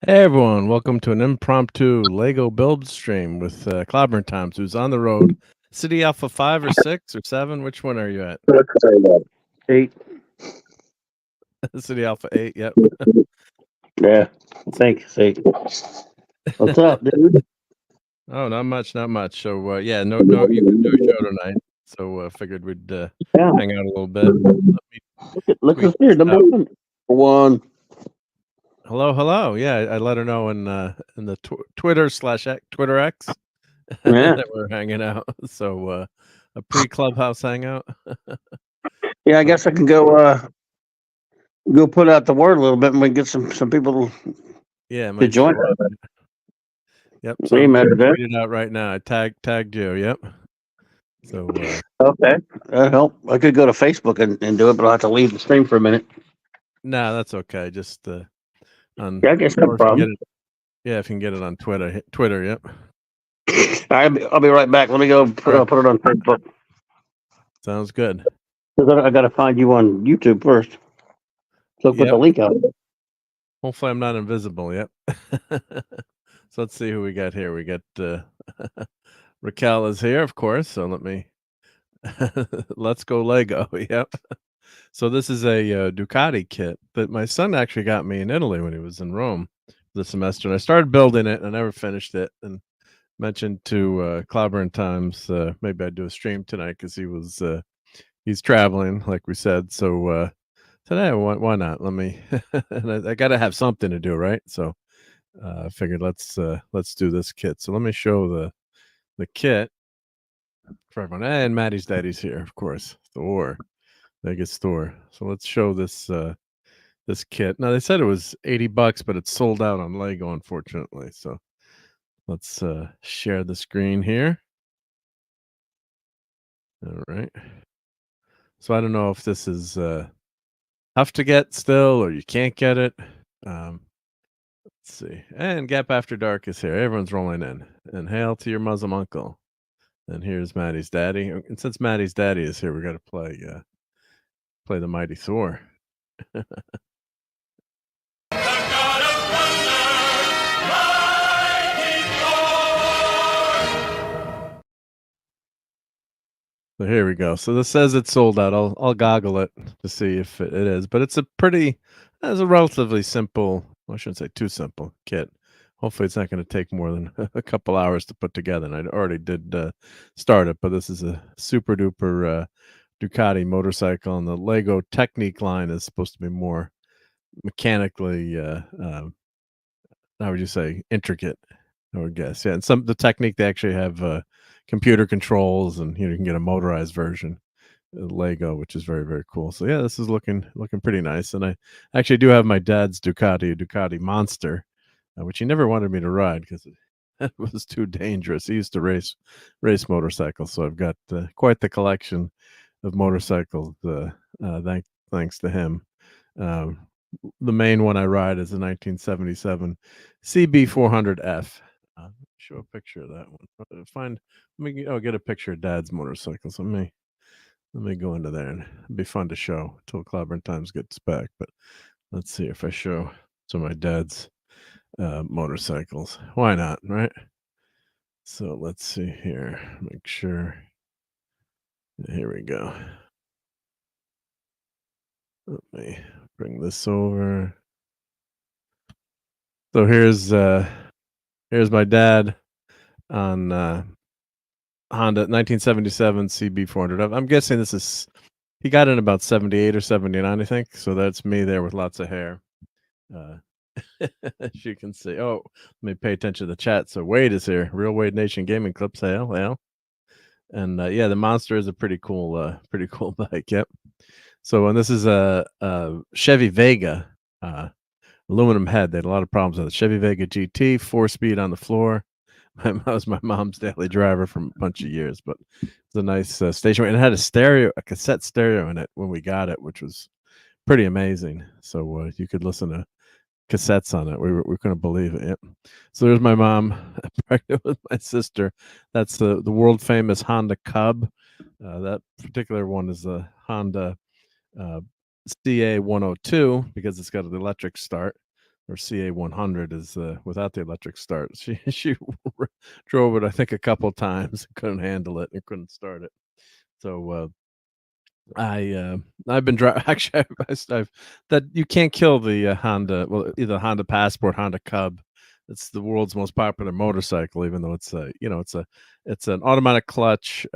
Hey everyone, welcome to an impromptu Lego build stream with Clobber Times, who's on the road. City Alpha 5 or 6 or 7? Which one are you at? Let's say that. 8. City Alpha 8, yep. Yeah. Thanks, 8. What's up, dude? Oh, not much, not much. So, yeah, no, you couldn't do a show tonight. So, figured we'd Yeah. hang out a little bit. Let me Look tweet at here, this number out. 1. One. Hello, hello. Yeah, I let her know in the Twitter X Yeah. that we're hanging out. So, a pre-clubhouse hangout. Yeah, I guess I can go put out the word a little bit and we can get some people Yeah, it to might join show us. up. Yep, so Hey, I'm gonna Master. tweet it out right now. I tagged you, yep. So, Okay. That help. I could go to Facebook and do it, but I'll have to leave the stream for a minute. nah, that's okay. Just on Yeah, I guess no or if you can get problem. it, yeah, if you can get it on Twitter, hit Twitter, yep. I'll be right back. Let me go put All right, it on Facebook. sounds good. I got to find you on YouTube first. So put the Yep. link out. Hopefully, I'm not invisible. Yep. So let's see who we got here. We got Raquel is here, of course. So let me let's go Lego. Yep. So this is a Ducati kit that my son actually got me in Italy when he was in Rome this semester, and I started building it and I never finished it. And mentioned to Clobber and Times maybe I'd do a stream tonight because he's traveling, like we said. So today, why not? Let me. And I got to have something to do, right? So I figured let's do this kit. So let me show the kit for everyone. And Maddie's daddy's here, of course. Thor, Vegas Thor. So let's show this kit. Now they said it was $80, but it's sold out on Lego, unfortunately. So let's share the screen here. All right. So I don't know if this is tough to get still or you can't get it. Let's see. And Gap After Dark is here. Everyone's rolling in. And hail to your Muslim uncle. And here's Maddie's daddy. And since Maddie's daddy is here, we got to play the Mighty Thor. So here we go. So this says it's sold out. I'll goggle it to see if it is, but it's a relatively simple. Well, I shouldn't say too simple kit. Hopefully, it's not going to take more than a couple hours to put together. And I already did start it, but this is a super duper Ducati motorcycle, and the Lego Technique line is supposed to be more mechanically. How would you say intricate? I would guess, yeah. And the Technique they actually have computer controls, and you can get a motorized version. Lego, which is very very cool. So yeah, this is looking pretty nice. And I actually do have my dad's Ducati Monster, which he never wanted me to ride because it was too dangerous. He used to race motorcycles, so I've got quite the collection of motorcycles. Thanks to him. Um, the main one I ride is a 1977 CB 400F. Show a picture of that one. Get a picture of Dad's motorcycle. So let me go into there, and it'd be fun to show till Clobber Times gets back. But let's see if I show some of my dad's motorcycles. Why not, right? So let's see here. Make sure. Here we go. Let me bring this over. So here's my dad on Honda 1977 CB 400. I'm guessing this is he got in about 78 or 79, I think. So that's me there with lots of hair. As you can see. Oh, let me pay attention to the chat. So Wade is here. Real Wade Nation Gaming Clips. Hail. And yeah, the Monster is a pretty cool bike. Yep. So and this is a Chevy Vega aluminum head. They had a lot of problems with it. Chevy Vega GT, 4-speed on the floor. That was my mom's daily driver for a bunch of years, but it's a nice station. And it had a cassette stereo in it when we got it, which was pretty amazing. So you could listen to cassettes on it. We couldn't believe it. Yep. So there's my mom pregnant with my sister. That's the world famous Honda Cub. That particular one is the Honda CA 102 because it's got an electric start. or CA100 is without the electric start. She drove it, I think, a couple times, couldn't handle it, and couldn't start it. So I've been driving. Actually, I've that you can't kill the Honda. Well, either Honda Passport, Honda Cub. It's the world's most popular motorcycle, even though it's it's an automatic clutch,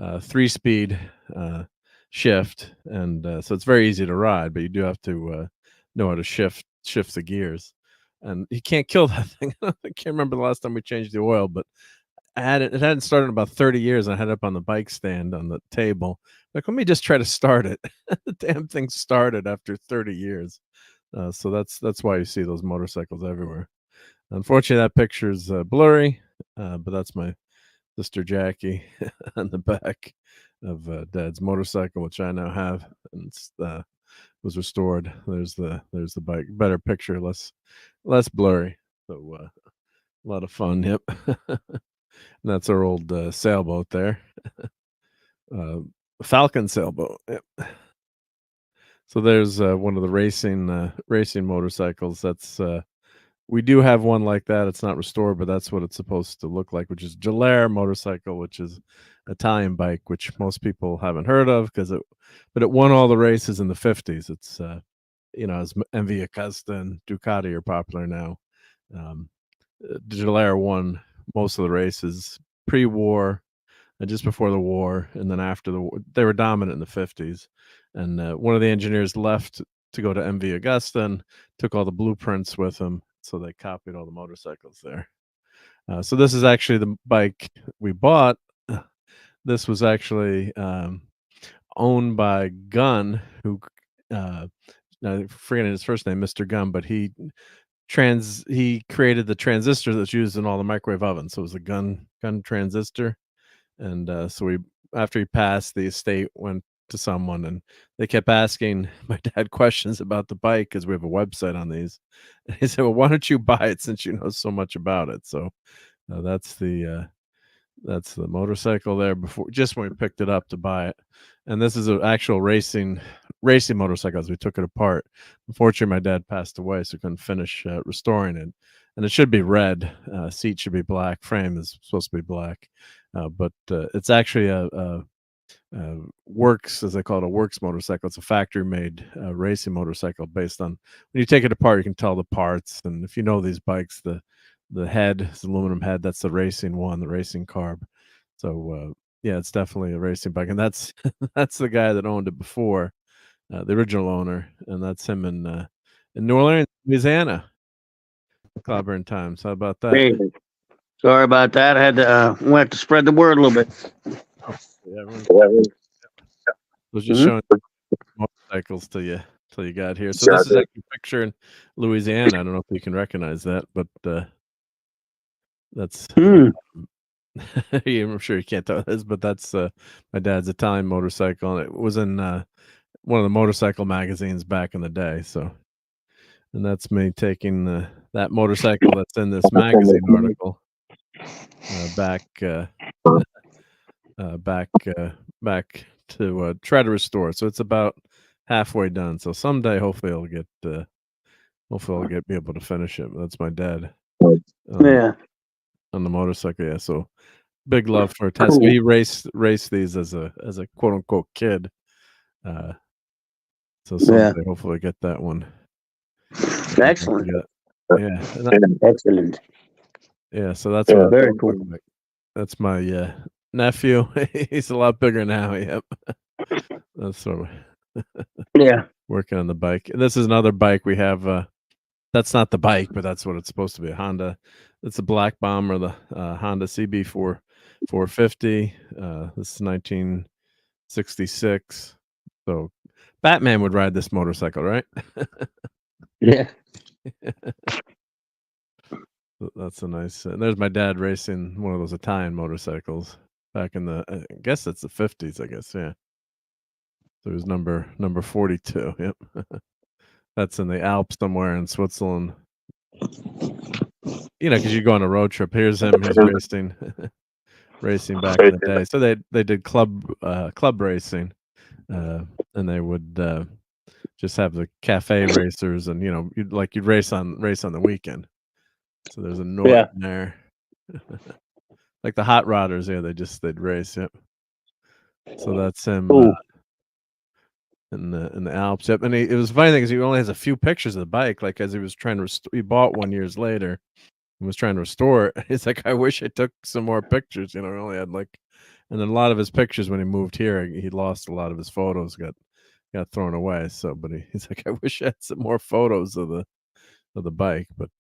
3-speed shift, and so it's very easy to ride. But you do have to know how to shift the gears, and you can't kill that thing. I can't remember the last time we changed the oil, but it hadn't started in about 30 years. I had it up on the bike stand on the table. Like, let me just try to start it. The damn thing started after 30 years. So that's why you see those motorcycles everywhere. Unfortunately, that picture's blurry, but that's my sister Jackie on the back of Dad's motorcycle, which I now have, and it's was restored. There's the bike. Better picture, less blurry. So a lot of fun. Yep. And that's our old sailboat there, Falcon sailboat. Yep. So there's one of the racing motorcycles. That's we do have one like that. It's not restored, but that's what it's supposed to look like, which is Gilera motorcycle, which is Italian bike, which most people haven't heard of but it won all the races in the 50s. It's as MV Agusta and Ducati are popular now. Gilera won most of the races pre-war and just before the war, and then after the war. They were dominant in the 50s, and one of the engineers left to go to MV Augusta and took all the blueprints with him, so they copied all the motorcycles there. So this is actually the bike we bought. This was actually owned by Gunn, who I'm forgetting his first name, Mr. Gunn, but he created the transistor that's used in all the microwave ovens. So it was a gun transistor. And so after he passed, the estate went to someone, and they kept asking my dad questions about the bike because we have a website on these. And he said, "Well, why don't you buy it since you know so much about it?" So that's the motorcycle there just when we picked it up to buy it. And this is an actual racing motorcycle as we took it apart. Unfortunately, my dad passed away, so couldn't finish restoring it. And it should be red. Seat should be black. Frame is supposed to be black. But it's actually a works, as they call it, a works motorcycle. It's a factory-made racing motorcycle based on, when you take it apart, you can tell the parts. And if you know these bikes, the head is aluminum head. That's the racing one, the racing carb. So yeah, it's definitely a racing bike, and that's that's the guy that owned it before, the original owner, and that's him in New Orleans, Louisiana. Clobber times. How about that? Hey, sorry about that. I had to went to spread the word a little bit. Yeah, I was just showing motorcycles till you got here. So this is actually a picture in Louisiana. I don't know if you can recognize that, but that's I'm sure you can't tell this, but that's my dad's Italian motorcycle, and it was in one of the motorcycle magazines back in the day. So, and that's me taking that motorcycle that's in this magazine article back to try to restore it. So it's about halfway done. So someday, hopefully, I'll be able to finish it. That's my dad. Yeah. On the motorcycle. Yeah. So big love for Tesla. Cool. He raced these as a quote unquote kid. So someday, hopefully, get that one. Excellent. Yeah. Excellent. Yeah. So that's what very cool. Like. That's my nephew. He's a lot bigger now. Yep. That's sort of working on the bike. And this is another bike we have. That's not the bike, but that's what it's supposed to be. A Honda. It's a Black Bomber, the Honda CB 450. This is 1966. So Batman would ride this motorcycle, right? Yeah. That's a nice. And there's my dad racing one of those Italian motorcycles back in the. I guess it's the 50s. I guess, yeah. So it was number 42. Yep. That's in the Alps somewhere in Switzerland. Because you go on a road trip. Here's him. He's racing back in the day. So they did club racing, and they would just have the cafe racers, and you'd race on the weekend. So there's a Norton there, like the hot rodders. Yeah, they'd race. Yep. So that's him. Cool. In the Alps. Yep. And it was funny thing is he only has a few pictures of the bike. Like as he was trying to he bought one years later and was trying to restore it. He's like, I wish I took some more pictures. He only had and then a lot of his pictures when he moved here, he lost a lot of his photos, got thrown away. So, but he's like, I wish I had some more photos of the bike. But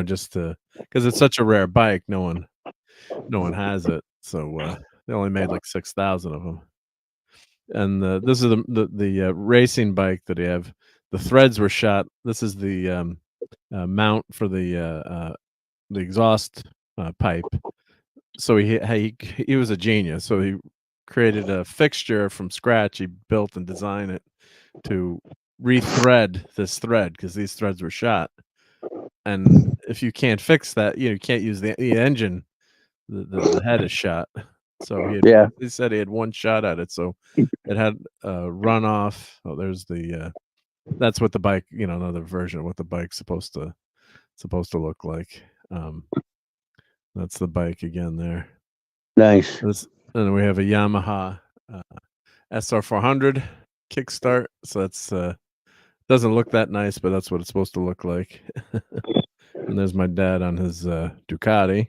just because it's such a rare bike, no one has it. So they only made like 6,000 of them. And this is the racing bike that he have. The threads were shot. This is the mount for the exhaust pipe. So he was a genius. So he created a fixture from scratch. He built and designed it to rethread this thread because these threads were shot. And if you can't fix that, you can't use the engine. The head is shot. So he said he had one shot at it. So it had runoff. Oh, there's the that's what the bike, another version of what the bike's supposed to look like. That's the bike again there. Nice. And we have a Yamaha SR400 kickstart. So that's doesn't look that nice, but that's what it's supposed to look like. And there's my dad on his Ducati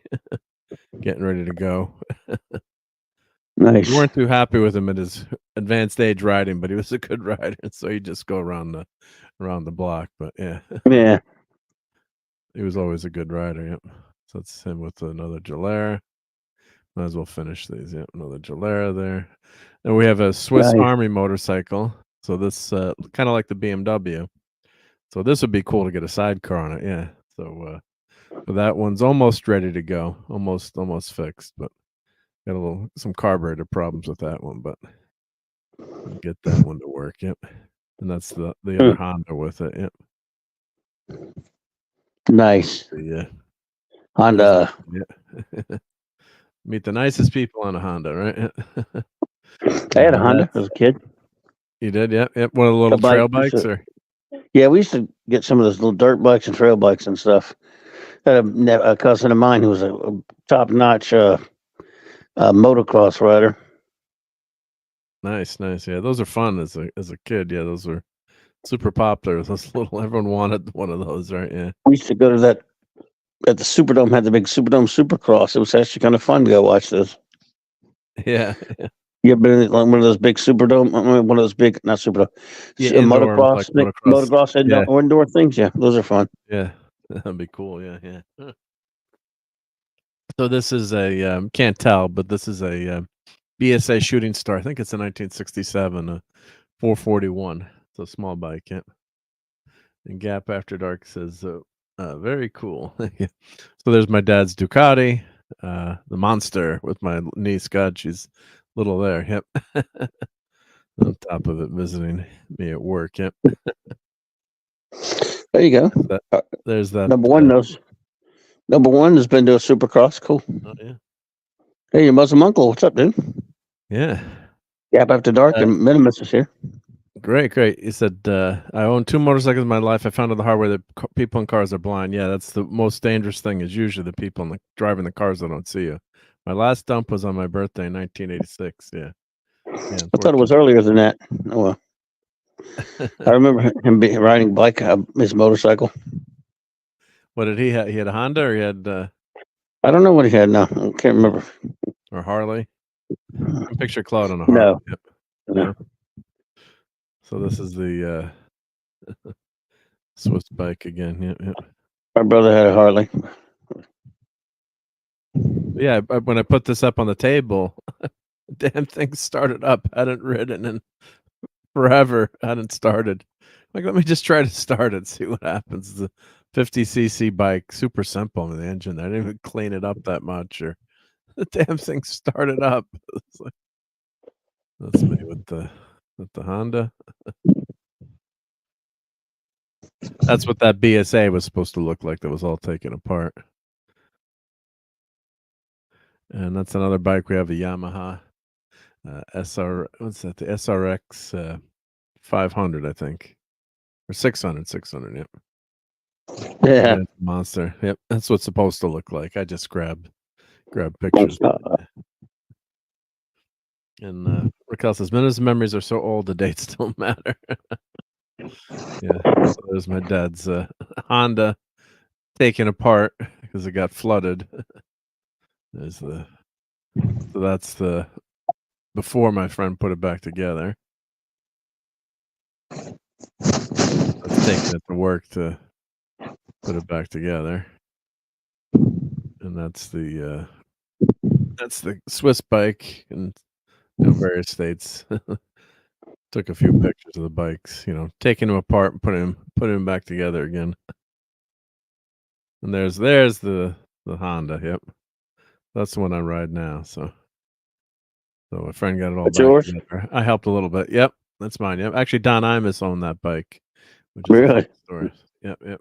getting ready to go. Nice. We weren't too happy with him at his advanced age riding, but he was a good rider, so he'd just go around the block. But yeah, he was always a good rider. Yep. So that's him with another Gilera. Might as well finish these. Yep, another Gilera there. And we have a Swiss Army motorcycle. So this kind of like the BMW. So this would be cool to get a sidecar on it. Yeah. So that one's almost ready to go, almost fixed, but got some carburetor problems with that one, but we'll get that one to work. Yep. And that's the other Honda with it. Yep. Nice. Yeah. Honda. Yeah. Meet the nicest people on a Honda, right? I had a Honda as a kid. You did? Yep. One of the little trail bikes, or? Yeah, we used to get some of those little dirt bikes and trail bikes and stuff. I had a cousin of mine who was a top-notch motocross rider. Nice. Yeah, those are fun as a kid. Yeah, those were super popular. Those everyone wanted one of those, right? Yeah. We used to go to that at the Superdome. Had the big Superdome Supercross. It was actually kind of fun to go watch this. Yeah. You ever been in one of those big Superdome? One of those big, not Superdome, motocross, motocross indoor things. Yeah, those are fun. Yeah, that'd be cool. Yeah. So this is a can't tell, but this is a BSA shooting star. I think it's a 1967 441. It's a small bike. Yeah. And Gap After Dark says, very cool. So there's my dad's Ducati, the monster with my niece. God, she's little there. Yep. On top of it, visiting me at work. Yep. There you go. There's that. Number one has been to a Supercross. Cool. Oh, yeah. Hey, your Muslim uncle. What's up, dude? Yeah. Gap After Dark and Minimus is here. Great. He said, I own 2 motorcycles in my life. I found out the hard way that people in cars are blind. Yeah, that's the most dangerous thing, is usually the people driving the cars that don't see you. My last dump was on my birthday in 1986. Yeah. I thought it was earlier than that. Oh, well. I remember him riding his motorcycle. What did he have? He had a Honda, or he had... I don't know what he had now. I can't remember. Or Harley? I can picture Claude on a Harley. No. Yep. No. So this is the Swiss bike again. Yep. My brother had a Harley. Yeah, when I put this up on the table, damn thing started up. Hadn't ridden in forever. Hadn't started. Like, let me just try to start it, see what happens. The 50cc bike, super simple in the engine. I didn't even clean it up that much, or the damn thing started up. It's like, that's me with the Honda. That's what that BSA was supposed to look like. That was all taken apart. And that's another bike. We have a Yamaha SR. What's that? The SRX 500, I think, or 600. 600. Yep. Yeah. That's a monster. Yep. That's what it's supposed to look like. I just grab pictures. And Raquel says, "Minutes memories are so old, the dates don't matter." Yeah. So there's my dad's Honda taken apart because it got flooded. There's so that's the before my friend put it back together. That's taking it to work to put it back together. And that's the Swiss bike in various states. Took a few pictures of the bikes, taking them apart and putting them back together again. And there's the Honda. Yep, that's the one I ride now. So my friend got it all That's back yours? together. I helped a little bit. Yep, that's mine. Yep, actually, Don Imus owned that bike, which is a Really? funny story. Yep.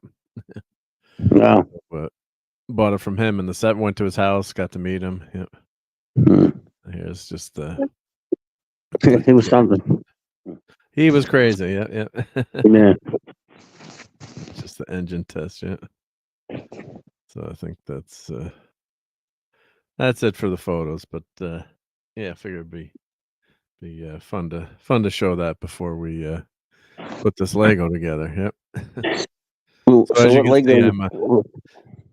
Wow. But bought it from him, and the set went to his house. Got to meet him. Yep. Here's just the. He was something. He was crazy. Yeah. Yeah. Just the engine test. Yeah. So I think that's it for the photos. But yeah, I figured it'd be fun to show that before we put this Lego together. Yep. So as you what can see, Lego?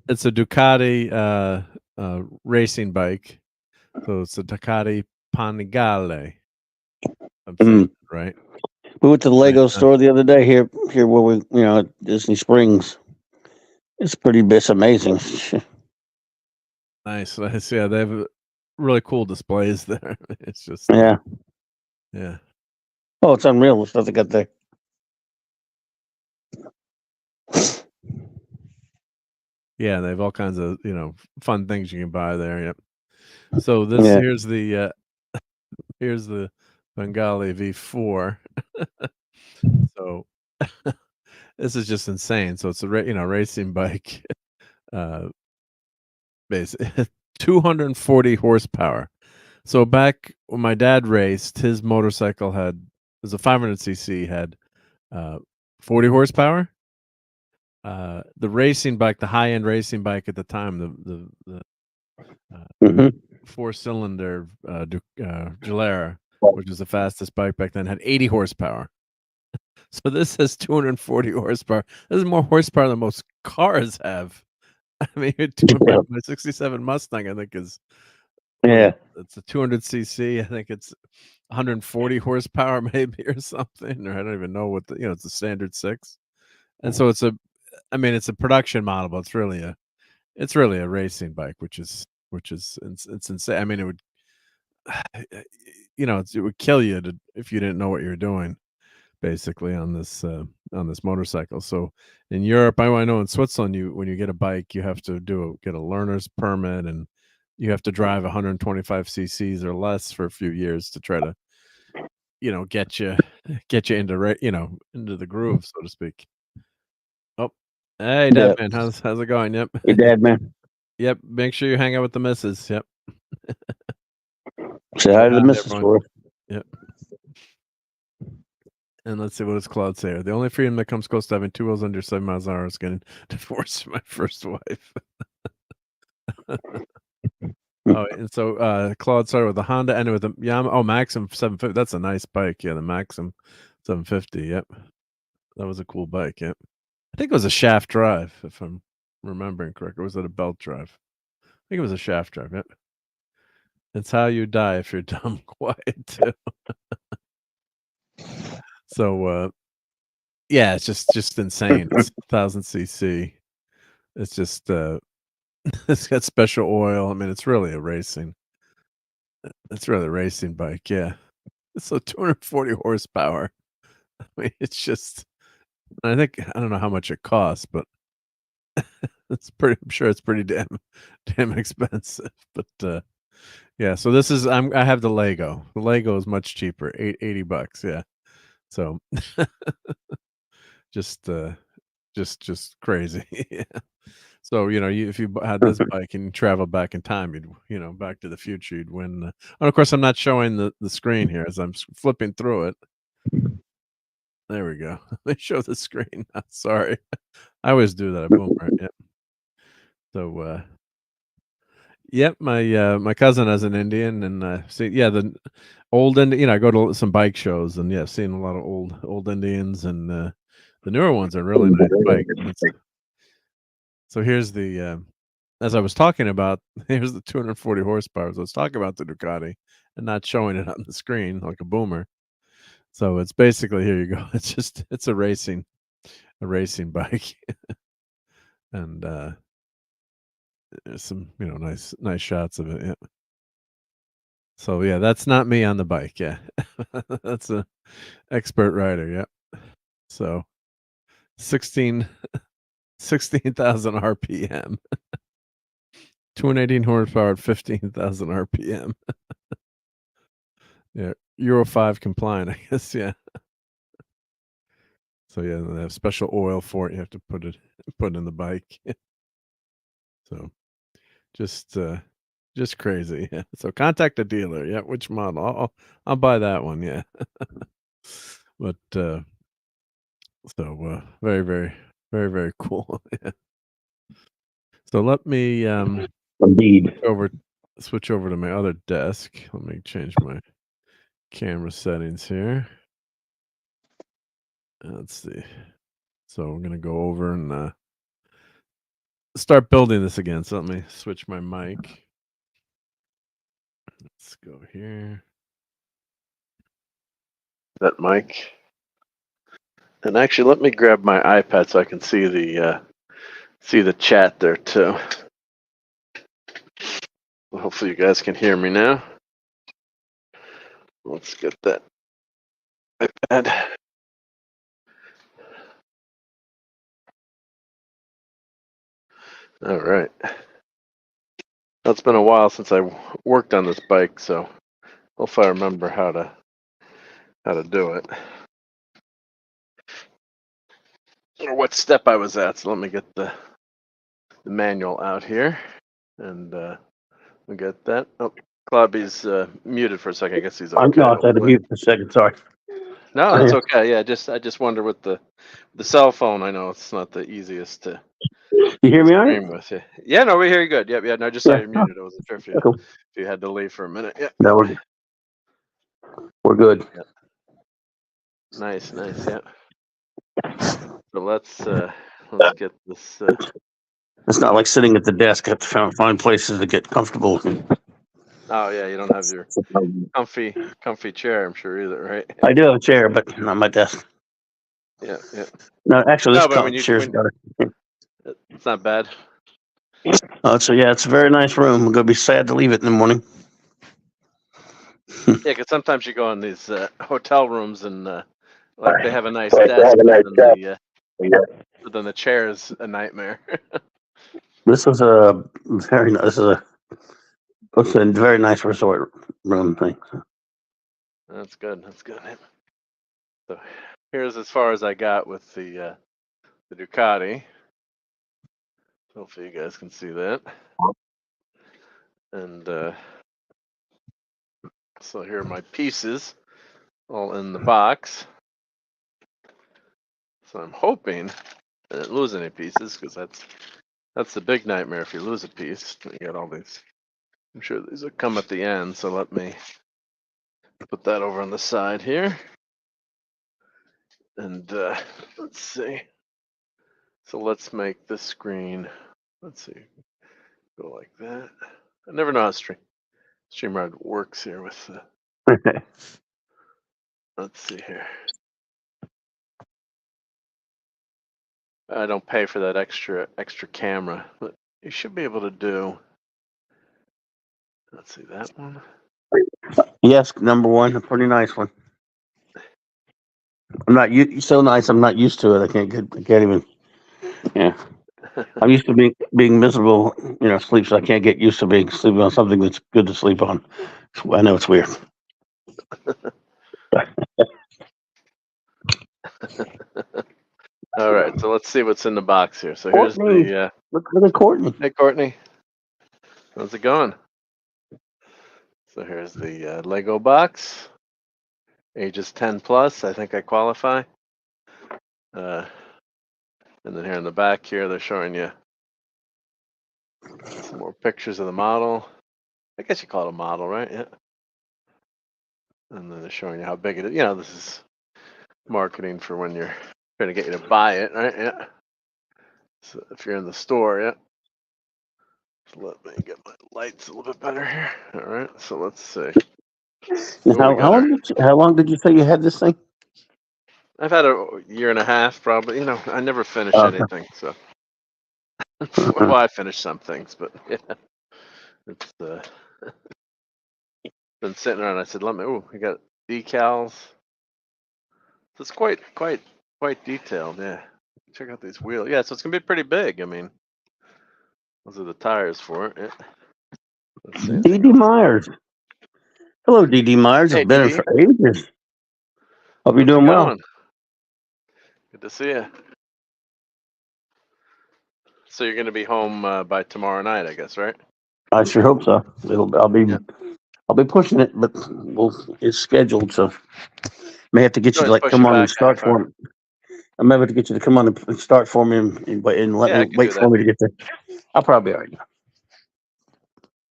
it's a Ducati racing bike. So it's a Ducati Panigale. I'm saying it right. We went to the Lego store the other day here where we, at Disney Springs. It's amazing. Nice. Yeah, they have really cool displays there. It's just Yeah. yeah. Oh, it's unreal the stuff they got there. Yeah, they have all kinds of fun things you can buy there. Yep. So here's the Bengali V4. So this is just insane. So it's a racing bike, basically 240 horsepower. So back when my dad raced, his motorcycle was a 500cc, had 40 horsepower. The racing bike, the high end racing bike at the time, the 4-cylinder Gilera, which was the fastest bike back then, had 80 horsepower. So this has 240 horsepower. This is more horsepower than most cars have. I mean, my 67 Mustang, I think, is it's a 200cc. I think it's 140 horsepower, maybe, or something. Or I don't even know what it's a standard 6. And so it's a production model, but it's really a racing bike, which is it's insane. I mean, it would it would kill you if you didn't know what you're doing, basically, on this motorcycle. So in Europe, I know in Switzerland, when you get a bike, you have to get a learner's permit, and you have to drive 125 cc's or less for a few years to try to get you into the groove, so to speak. Oh, hey, Dad man, how's it going? Yep. Hey, Dad man. Yep. Make sure you hang out with the missus. Yep. Say hi to the missus for us. Yep. And let's see, what does Claude say? The only freedom that comes close to having 2 wheels under 7 miles an hour is getting divorced from my first wife. Oh, and so Claude started with the Honda, ended with the Yamaha. Oh, Maxim 750. That's a nice bike. Yeah, the Maxim 750. Yep. That was a cool bike. Yep. I think it was a shaft drive, if I'm remembering correctly. Or was it a belt drive? I think it was a shaft drive. Yep. It's how you die if you're dumb quiet too. So yeah, it's just insane. It's 1000cc. It's just it's got special oil. I mean, it's really a racing bike. Yeah. So 240 horsepower. I mean, it's just, I don't know how much it costs, but I'm sure it's pretty damn expensive. But yeah, so this is I have the Lego. The Lego is much cheaper, $80. Yeah. So just crazy. Yeah. So, if you had this bike and you travel back in time, you'd Back to the Future, you'd win. And of course, I'm not showing the screen here as I'm flipping through it. There we go. Let me show the screen. Sorry. I always do that. Boomer. Yep. So, yep, my cousin has an Indian, and see, yeah, the old Indian. I go to some bike shows, and yeah, I've seen a lot of old Indians, and the newer ones are really nice bikes. So here's the as I was talking about, here's the 240 horsepower. So let's talk about the Ducati and not showing it on the screen like a boomer. So it's basically, here you go. It's a racing bike, and there's some nice shots of it. Yeah. So yeah, that's not me on the bike. Yeah, that's a expert rider. Yeah. So 16 16,000 RPM, 218 horsepower at 15,000 RPM. Yeah, Euro 5 compliant, I guess. Yeah. So yeah, they have special oil for it. You have to put it in the bike. So just crazy. Yeah. So contact a dealer. Yeah, which model? I'll buy that one. Yeah. But so very very very very cool. Yeah. So let me Indeed. switch over to my other desk. Let me change my camera settings here. Let's see. So I'm gonna go over and start building this again. So let me switch my mic. Let's go here. That mic. And actually, let me grab my iPad so I can see the chat there too. Hopefully, you guys can hear me now. Let's get that iPad. All right. It's been a while since I worked on this bike, so hopefully I remember how to do it, or what step I was at. So let me get the manual out here, and we get that. Oh, Clauby's muted for a second. I guess he's okay. No, I had to mute for a second. Sorry. No, that's okay. Yeah, I just wonder with the cell phone. I know it's not the easiest to You hear me all right? stream with. Yeah, no, we hear you good. Yep, yeah. No, I just saw you muted. I wasn't sure if Cool. you had to leave for a minute. Yeah. No, we're good. Yeah. Nice. Yeah. So let's get this. It's not like sitting at the desk. I have to find places to get comfortable. Oh yeah, you don't have your comfy chair, I'm sure, either, right? I do have a chair, but not my desk. Yeah. No, actually, No, this but chair's better. It's not bad. So yeah, it's a very nice room. I'm gonna be sad to leave it in the morning. Yeah, because sometimes you go in these hotel rooms and like they have a nice desk, but then the chair is a nightmare. This is a very it's a very nice resort room thing. That's good. So here's as far as I got with the Ducati. Hopefully you guys can see that. And so here are my pieces, all in the box. So I'm hoping I didn't lose any pieces, because that's the big nightmare if you lose a piece. You got all these. I'm sure these will come at the end. So let me put that over on the side here. And let's see. So let's make this screen. Let's see. Go like that. I never know how StreamYard works here with the. Let's see here. I don't pay for that extra camera, but you should be able to do. Let's see that one. Yes, number one, a pretty nice one. I'm not so nice. I'm not used to it. I can't even. Yeah, I'm used to being miserable. Sleep. So I can't get used to sleeping on something that's good to sleep on. I know it's weird. All right, so let's see what's in the box here. So here's the. Look at Courtney. Hey, Courtney. How's it going? So here's the Lego box. Ages 10 plus. I think I qualify. And then here in the back here, they're showing you some more pictures of the model. I guess you call it a model, right? Yeah. And then they're showing you how big it is. This is marketing for when you're trying to get you to buy it, right? Yeah. So if you're in the store, yeah. So let me get my lights a little bit better here. All right. So let's see. Oh, we got How long did you say you had this thing? I've had a year and a half, probably. I never finish Okay. anything, so. Well, I finished some things, but yeah, it's been sitting around. I said, "Let me." Oh, we got decals. It's quite detailed. Yeah, check out these wheels. Yeah, so it's gonna be pretty big. I mean, those are the tires for it. Yeah. Let's see. D.D. Myers. Hello, D.D. Myers. Hey, It's been in DD, for ages. Hope you're how's it doing well. going? Good to see you. So you're gonna be home by tomorrow night, I guess, right? I sure hope so. Yeah. I'll be pushing it, but it's scheduled, so may have to get you to Always like push come it on and back a start half for hour. me. I may have to get you to come on and start for me and let Yeah, me I could wait do for that. me to get there. I'll probably be all right.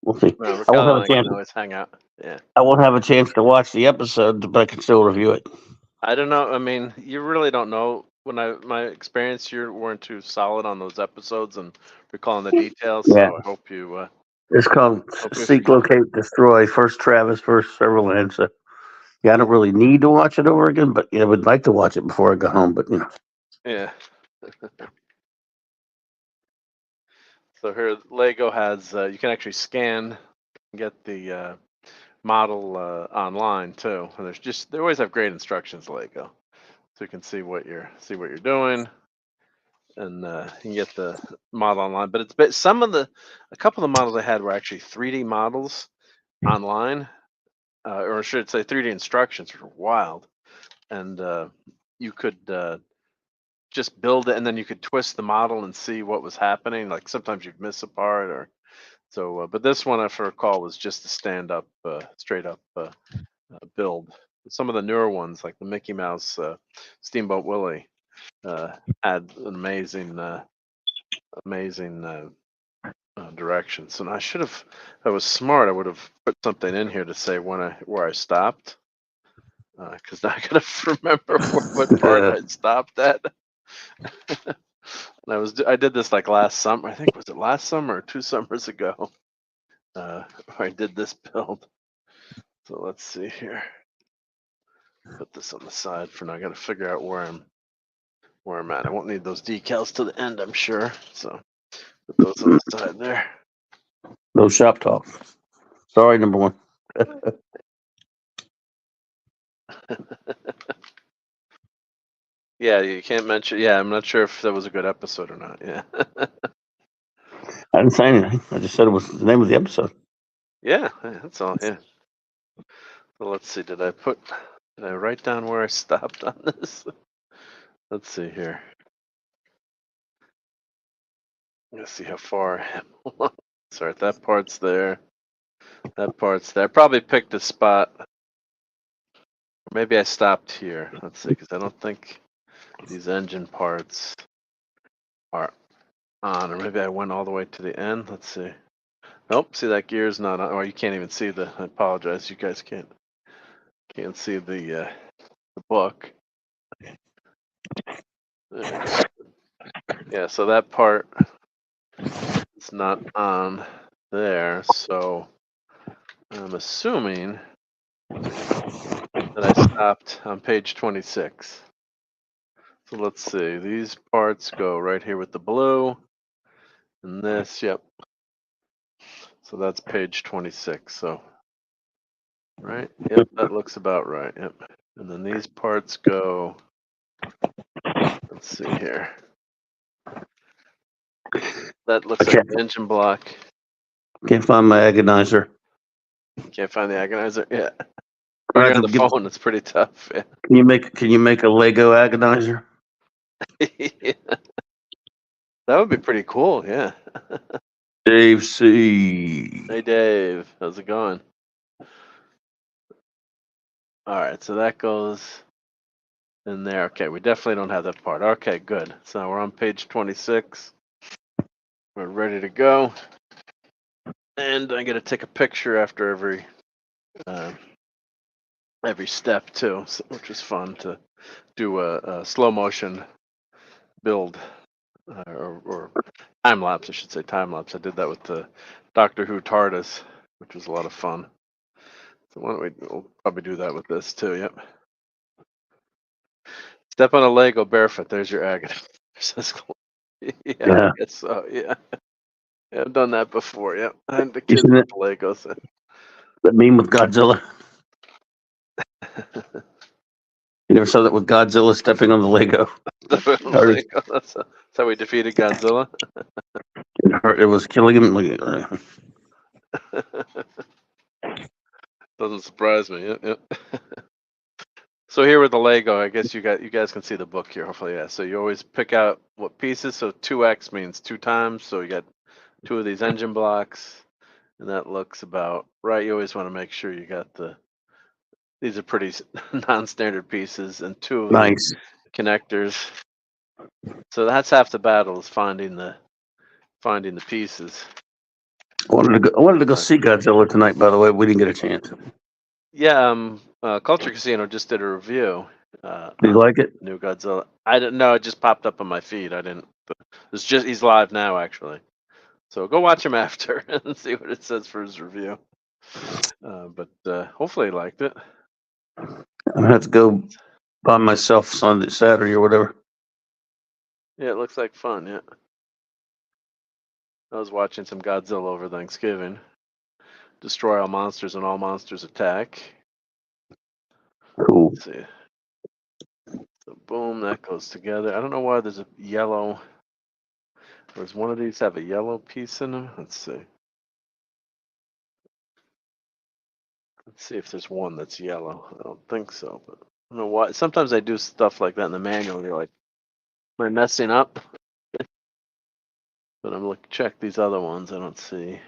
We'll see. No, I won't Raquel have and a I chance. can always hang out. Yeah. I won't have a chance to watch the episode, but I can still review it. I don't know. I mean, you really don't know. My experience, you weren't too solid on those episodes and recalling the details. Yeah, So I hope you it's called hope you Seek, Locate, Destroy. First Travis, first several ends. So yeah, I don't really need to watch it over again, but I would like to watch it before I go home. But yeah. So here, Lego has you can actually scan and get the model online too. And they always have great instructions, Lego, so you can see what you're doing, and you can get the model online. But a couple of the models they had were actually 3D models online, or I should say 3D instructions, which were wild. And you could just build it, and then you could twist the model and see what was happening. Like sometimes you'd miss a part, or so. But this one, if I recall, was just a stand up, straight up build. Some of the newer ones, like the Mickey Mouse Steamboat Willie, had an amazing directions. And if I was smart, I would have put something in here to say where I stopped, because now I gotta remember what part I stopped at. And I did this like last summer. I think was it last summer or 2 summers ago. Where I did this build. So let's see here. Put this on the side for now. I got to figure out where I'm at. I won't need those decals to the end, I'm sure. So put those on the side there. no shop talk. Sorry, number one. Yeah, you can't mention. Yeah, I'm not sure if that was a good episode or not. Yeah. I didn't say anything. I just said it was the name of the episode. Yeah, that's all. Yeah. So let's see. Did I write down where I stopped on this? Let's see here. Let's see how far I am. Sorry, that part's there. That part's there. I probably picked a spot. Maybe I stopped here. Let's see, because I don't think these engine parts are on, or maybe I went all the way to the end. Let's see. Nope. See, that gear's not on. Or you can't even see I apologize. You guys can't see the book. Yeah. So that part is not on there. So I'm assuming that I stopped on page 26. So let's see. These parts go right here with the blue, and this. Yep. So that's page 26. So right. Yep. That looks about right. Yep. And then these parts go. Let's see here. That looks like the engine block. Can't find my agonizer. Can't find the agonizer. Yeah. Or When I you're on the could give, phone, it's pretty tough. Yeah. can you make a Lego agonizer? Yeah. That would be pretty cool. Yeah. Dave C. Hey, Dave. How's it going? All right. So that goes in there. Okay, we definitely don't have that part. Okay, good. So we're on page 26. We're ready to go. And I got to take a picture after uh, every step too, which is fun to do a slow motion build or time lapse, I should say time lapse. I did that with the Doctor Who TARDIS, which was a lot of fun. So why don't we'll probably do that with this too. Yep. Step on a Lego barefoot. There's your agate. Yeah, I Yeah. guess so. Yeah. Yeah, I've done that before. Yep. And the You kids seen with that, Legos. that meme with Godzilla? You never saw that with Godzilla stepping on the Lego? Lego. That's how we defeated Godzilla. It hurt. It was killing him. Doesn't surprise me. Yep, yep. So here with the Lego, I guess you guys can see the book here. Hopefully, yeah. So you always pick out what pieces. So 2x means 2 times. So you got 2 of these engine blocks, and that looks about right. You always want to make sure you got these are pretty non-standard pieces, and 2 of the Nice. connectors. So that's half the battle is finding the pieces. I wanted to go see Godzilla tonight. By the way, we didn't get a chance. Yeah, Culture Casino just did a review Did you on like it? New Godzilla. I didn't know, it just popped up on my feed. I didn't. It's just he's live now, actually. So go watch him after and see what it says for his review. But hopefully he liked it. I have to go by myself Sunday, Saturday, or whatever. Yeah, it looks like fun. Yeah, I was watching some Godzilla over Thanksgiving. Destroy all monsters and all monsters attack. Cool. Let's see. So boom, that goes together. I don't know why there's a yellow. Does one of these have a yellow piece in them? Let's see. Let's see if there's one that's yellow. I don't think so, but I don't know why. Sometimes I do stuff like that in the manual. And you're like, am I messing up? But I'm looking. Check these other ones. I don't see.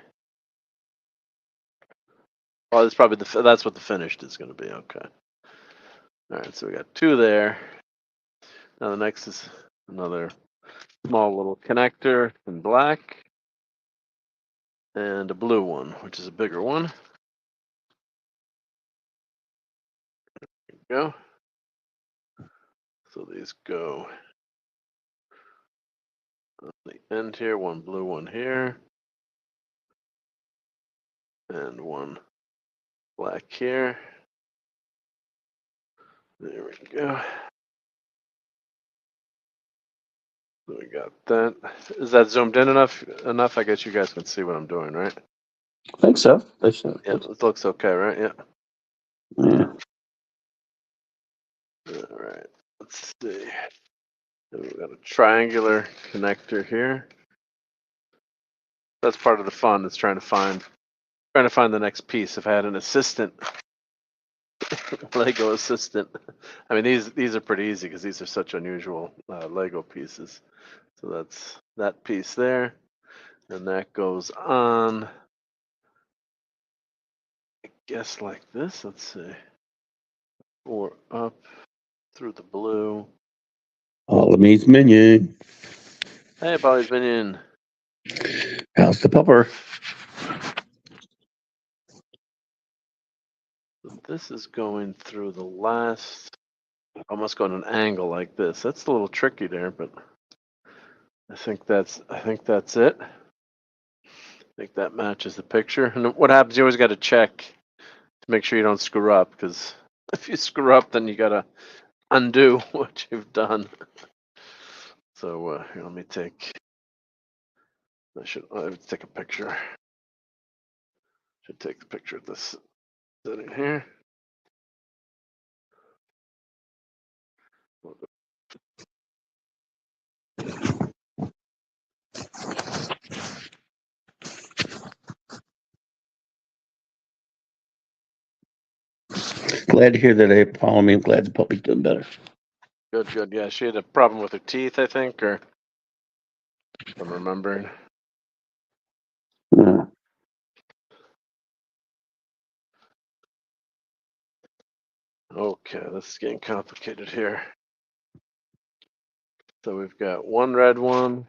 Oh, that's probably that's what the finished is going to be. Okay. All right. So we got 2 there. Now the next is another small little connector in black and a blue one, which is a bigger one. There we go. So these go on the end here. One blue one here, and one black here. There we go. So we got that. Is that zoomed in enough? Enough? I guess you guys can see what I'm doing, right? I think so. Yeah, it looks okay, right? Yeah. Yeah. All right. Let's see. We've got a triangular connector here. That's part of the fun. Is trying to find the next piece. If I had an assistant, Lego assistant. I mean, these are pretty easy because these are such unusual Lego pieces. So that's that piece there, and that goes on. I guess like this. Let's see. Or up through the blue. All of me's minion. Hey, Polly's Minion. How's the pupper? This is going through the last. Almost going an angle like this. That's a little tricky there, but I think that's it. I think that matches the picture. And what happens? You always got to check to make sure you don't screw up, because if you screw up, then you got to undo what you've done. So here, let me take. I would take a picture. Should take a picture of this sitting here. Glad to hear that they follow me. I'm glad the puppy's doing better. Good, good. Yeah, she had a problem with her teeth, I think, or if I'm remembering. Yeah. Okay, this is getting complicated here. So we've got one red one.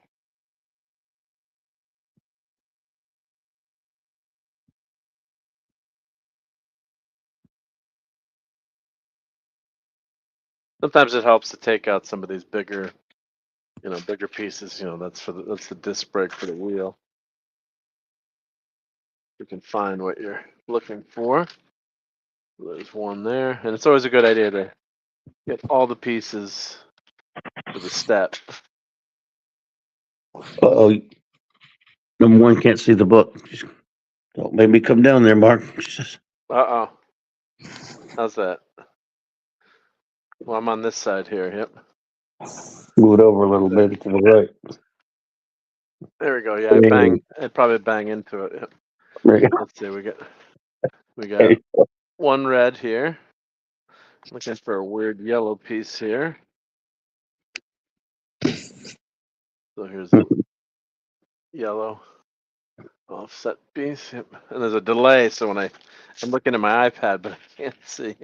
Sometimes it helps to take out some of these bigger pieces. That's the disc brake for the wheel. You can find what you're looking for. There's one there, and it's always a good idea to get all the pieces for the step. Uh-oh. Number one can't see the book. Don't make me come down there, Mark. Uh-oh. How's that? Well, I'm on this side here. Yep. Move it over a little bit to the right. There we go. Yeah, I'd probably bang into it. Yep. There you go. Let's see. We got one red here. Looking for a weird yellow piece here. So here's a yellow offset piece. Yep. And there's a delay, so when I'm looking at my iPad, but I can't see.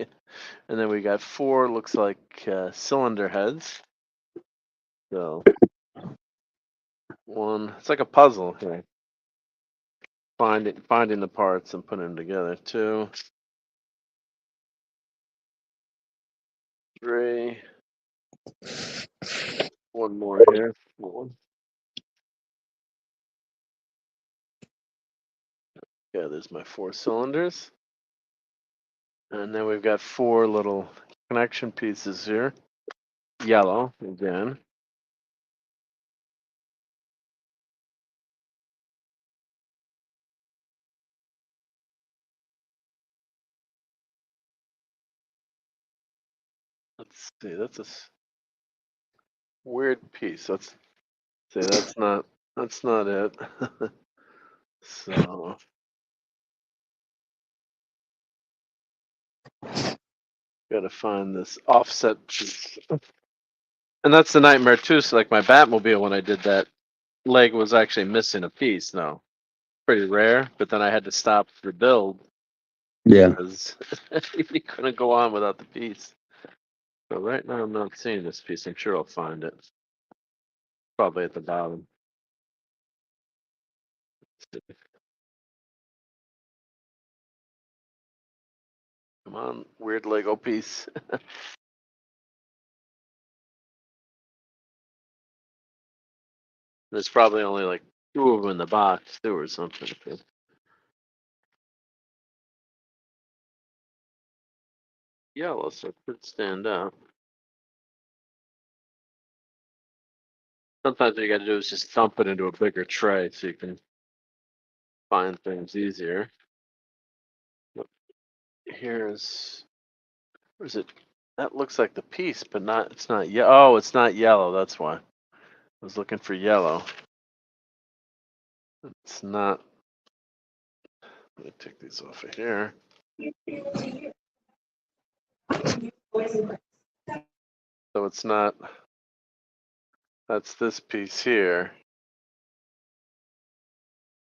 And then we got 4, looks like cylinder heads. So one, it's like a puzzle here. Finding the parts and putting them together. 2, 3. One more here. 4. Yeah, there's my 4 cylinders. And then we've got 4 little connection pieces here. Yellow again. Let's see, that's a weird piece. Let's see, that's not it. So gotta find this offset piece. And that's the nightmare too. So like my Batmobile, when I did that, leg was actually missing a piece. No, pretty rare. But then I had to stop the build Yeah. because you couldn't go on without the piece. So right now I'm not seeing this piece. I'm sure I'll find it. Probably at the bottom. Come on, weird Lego piece. There's probably only like 2 of them in the box too, or something. Yellow, so it could stand out. Sometimes what you got to do is just dump it into a bigger tray so you can find things easier. But where's it? That looks like the piece, but it's not. Oh, it's not yellow. That's why. I was looking for yellow. It's not. Let me take these off of here. So it's not. That's this piece here.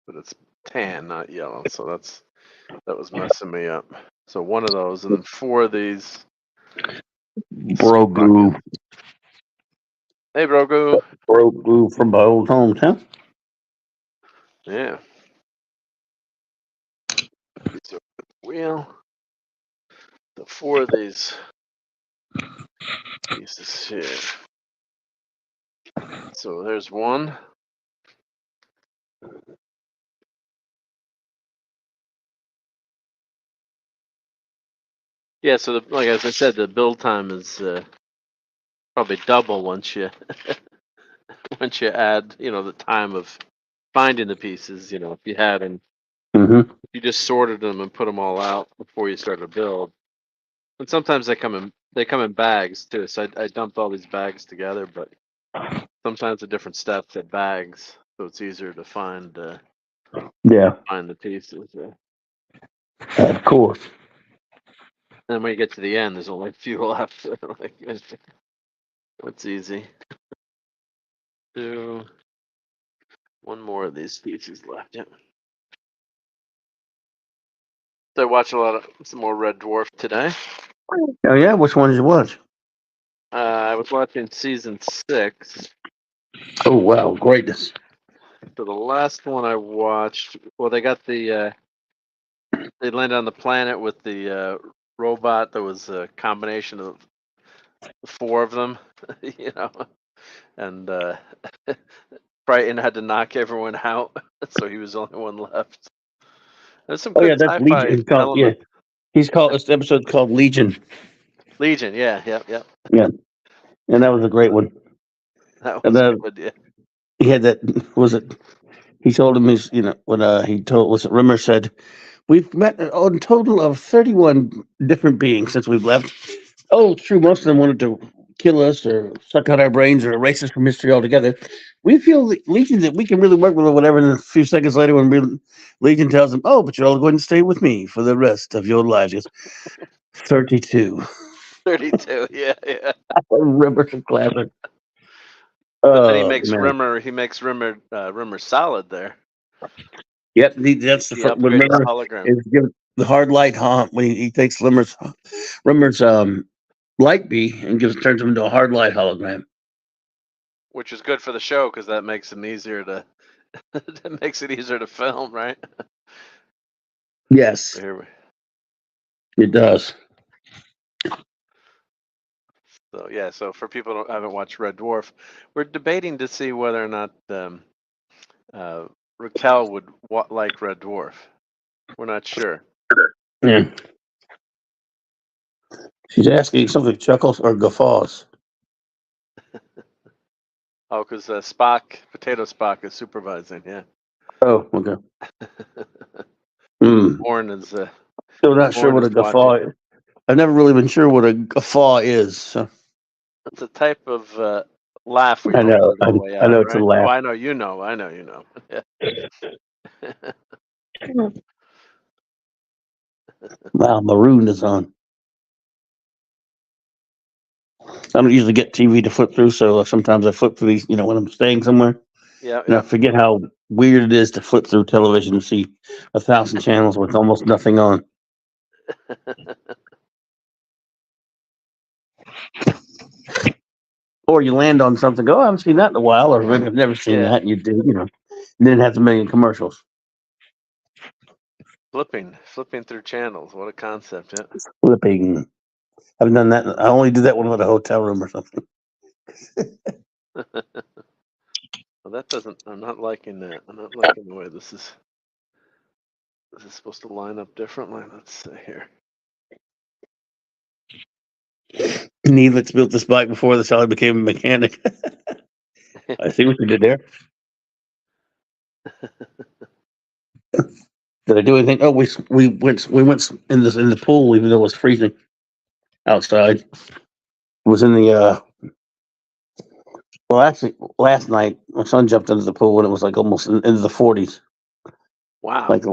But it's tan, not yellow. So that was messing me up. So one of those, and then 4 of these. Brogu. Hey, Brogu. Brogu from my old hometown. Yeah. So wheel. The 4 of these pieces here. So there's one. Yeah, so like as I said, the build time is probably double once you once you add, the time of finding the pieces. If you had and Mm-hmm. you just sorted them and put them all out before you start to build. And sometimes they come in bags too. So I dumped all these bags together, but sometimes the different steps at bags, so it's easier to find Yeah. find the pieces. Of course. And when you get to the end, there's only a few left. Like, it's easy. 2, 1 more of these pieces left. Yep. So I watched some more Red Dwarf today. Oh yeah, which one did you watch? I was watching season 6. Oh wow, greatness! So the last one I watched, well, they got they landed on the planet with the robot that was a combination of the 4 of them, you know, and Brighton had to knock everyone out, so he was the only one left. There's some Oh yeah, good that's Legion. sci-fi He's called, yeah, elements. he's called. This episode's called Legion. Legion, yeah, yeah. Yeah, and that was a great one. That And was good. Yeah. he had that. Was it? He told him his. When he told was it Rimmer said, "We've met a total of 31 different beings since we've left. Oh, true. Most of them wanted to kill us or suck out our brains or erase us from history altogether. We feel Legion that we can really work with or whatever." And a few seconds later, when Legion tells him, "Oh, but you're all going to stay with me for the rest of your lives." He goes, 32. 32, yeah. Rimmer's a classic. But then he Oh makes man. Rimmer solid there. Yep, that's the He when upgrades his Rimmer hologram, is given the hard light when he takes Rimmer's light bee and turns him into a hard light hologram. which is good for the show because that makes him easier to that makes it easier to film, right? Yes, Here it does. So yeah, so for people who haven't watched Red Dwarf, we're debating to see whether or not Raquel would like Red Dwarf. We're not sure. Yeah. She's asking something chuckles or guffaws. Oh, because Potato Spock is supervising. Yeah. Oh, okay. Mm. Born is Still not sure Born what is a guffaw watching. is. I've never really been sure what a guffaw is. So. It's a type of laugh where you I don't know. let it all the way I out, know it's a right? Oh, laugh. I know you know. I know you know. Yeah. Wow, Maroon is on. I don't usually get TV to flip through, so sometimes I flip through these, when I'm staying somewhere. Yeah, And I forget how weird it is to flip through television and see 1,000 channels with almost nothing on. Or you land on something, go, oh, I haven't seen that in a while, or I've never seen Yeah. that, and you do, and then it has a million commercials. Flipping through channels. What a concept! Yeah. Flipping. I've done that. I only do that when I'm at a hotel room or something. Well, that doesn't. I'm not liking that. I'm not liking the way this is. This is supposed to line up differently. Let's see here. Neelix built this bike before the Sally became a mechanic. I see what you did there. Did I do anything? Oh, we went in the pool even though it was freezing outside. It was in the well, actually, last night my son jumped into the pool and it was like almost into the 40s. Wow. Like,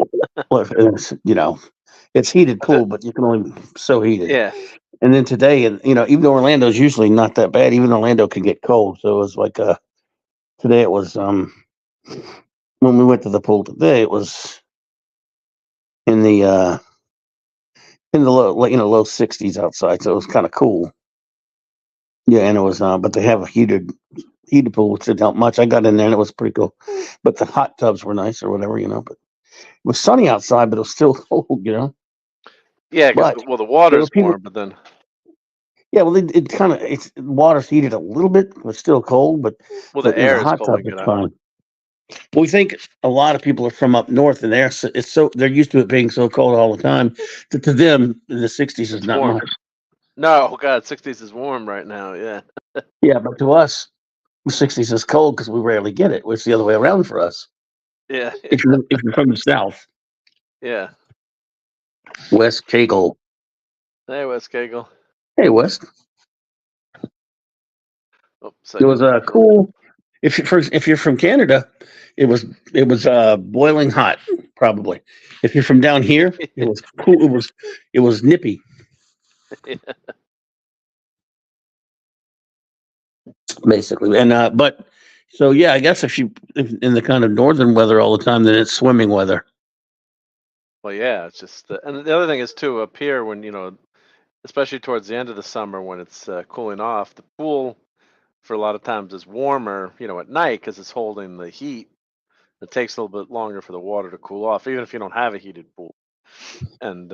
it's heated pool, but you can only so heated. Yeah. And then today, and even though Orlando's usually not that bad, even Orlando can get cold. So it was like today it was when we went to the pool today, it was in the low 60s outside, so it was kind of cool. Yeah, and it was but they have a heated pool, which didn't help much. I got in there and it was pretty cool, but the hot tubs were nice or whatever, but it was sunny outside, but it was still cold, Yeah, because But the there were water's people. warm, but then Yeah, well, it's water's heated a little bit, but still cold. But the in the air is hot tub, cold. it's fine. We think a lot of people are from up north, and they're used to it being so cold all the time. To them, in the 60s is not warm. much. No, God, 60s is warm right now. Yeah. Yeah, but to us, the 60s is cold because we rarely get it. It's the other way around for us. Yeah. If you're from the south, Yeah. West Kegel. Hey, Wes Cagle. Hey, West. Oh, so It was cool. If you're from Canada, it was boiling hot. Probably. If you're from down here, it was cool. It was nippy. Yeah. Basically, and but so yeah, I guess if in the kind of northern weather all the time, then it's swimming weather. Well, yeah, it's just, and the other thing is too up here when especially towards the end of the summer when it's cooling off. The pool for a lot of times is warmer, at night because it's holding the heat. It takes a little bit longer for the water to cool off, even if you don't have a heated pool. And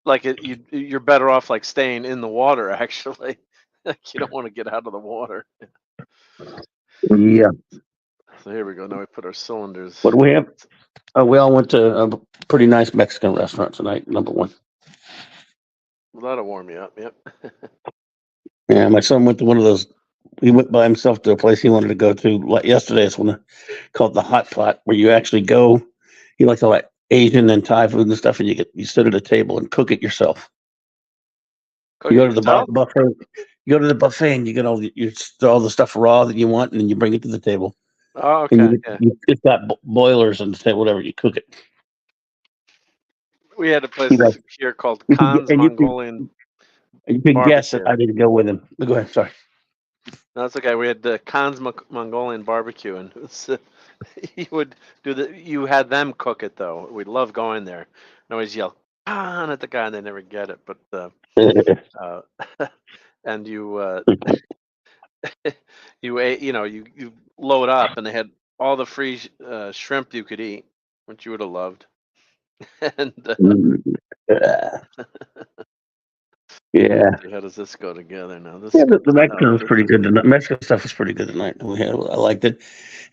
like you're better off like staying in the water actually. Like you don't want to get out of the water. Yeah. So here we go. Now we put our cylinders. What do we have? We all went to a pretty nice Mexican restaurant tonight. Number one. Well, that'll warm you up. Yep. Yeah, my son went to one of those. He went by himself to a place he wanted to go to. Like yesterday, it's one called the Hot Pot, where you actually go. He likes all that Asian and Thai food and stuff, and you sit at a table and cook it yourself. Cook You it go to the yourself? buffet. You go to the buffet and you get all the stuff raw that you want, and then you bring it to the table. Oh, And okay. Yeah. it's got boilers on the table, whatever you cook it. We had a He place like, here called you could, Khan's and Mongolian you could guess that Barbecue. I didn't go with him. Go ahead. Sorry. No, that's okay. We had the Khan's Mongolian Barbecue, and it was, you would do you had them cook it though. We love going there. And always yell Khan at the guy, and they never get it. But uh, and you you ate, you load up, and they had all the free shrimp you could eat, which you would have loved. And Yeah. Yeah. how does this go together now? This Yeah, goes the Mexican out was this pretty good. way. The Mexican stuff was pretty good tonight. I liked it,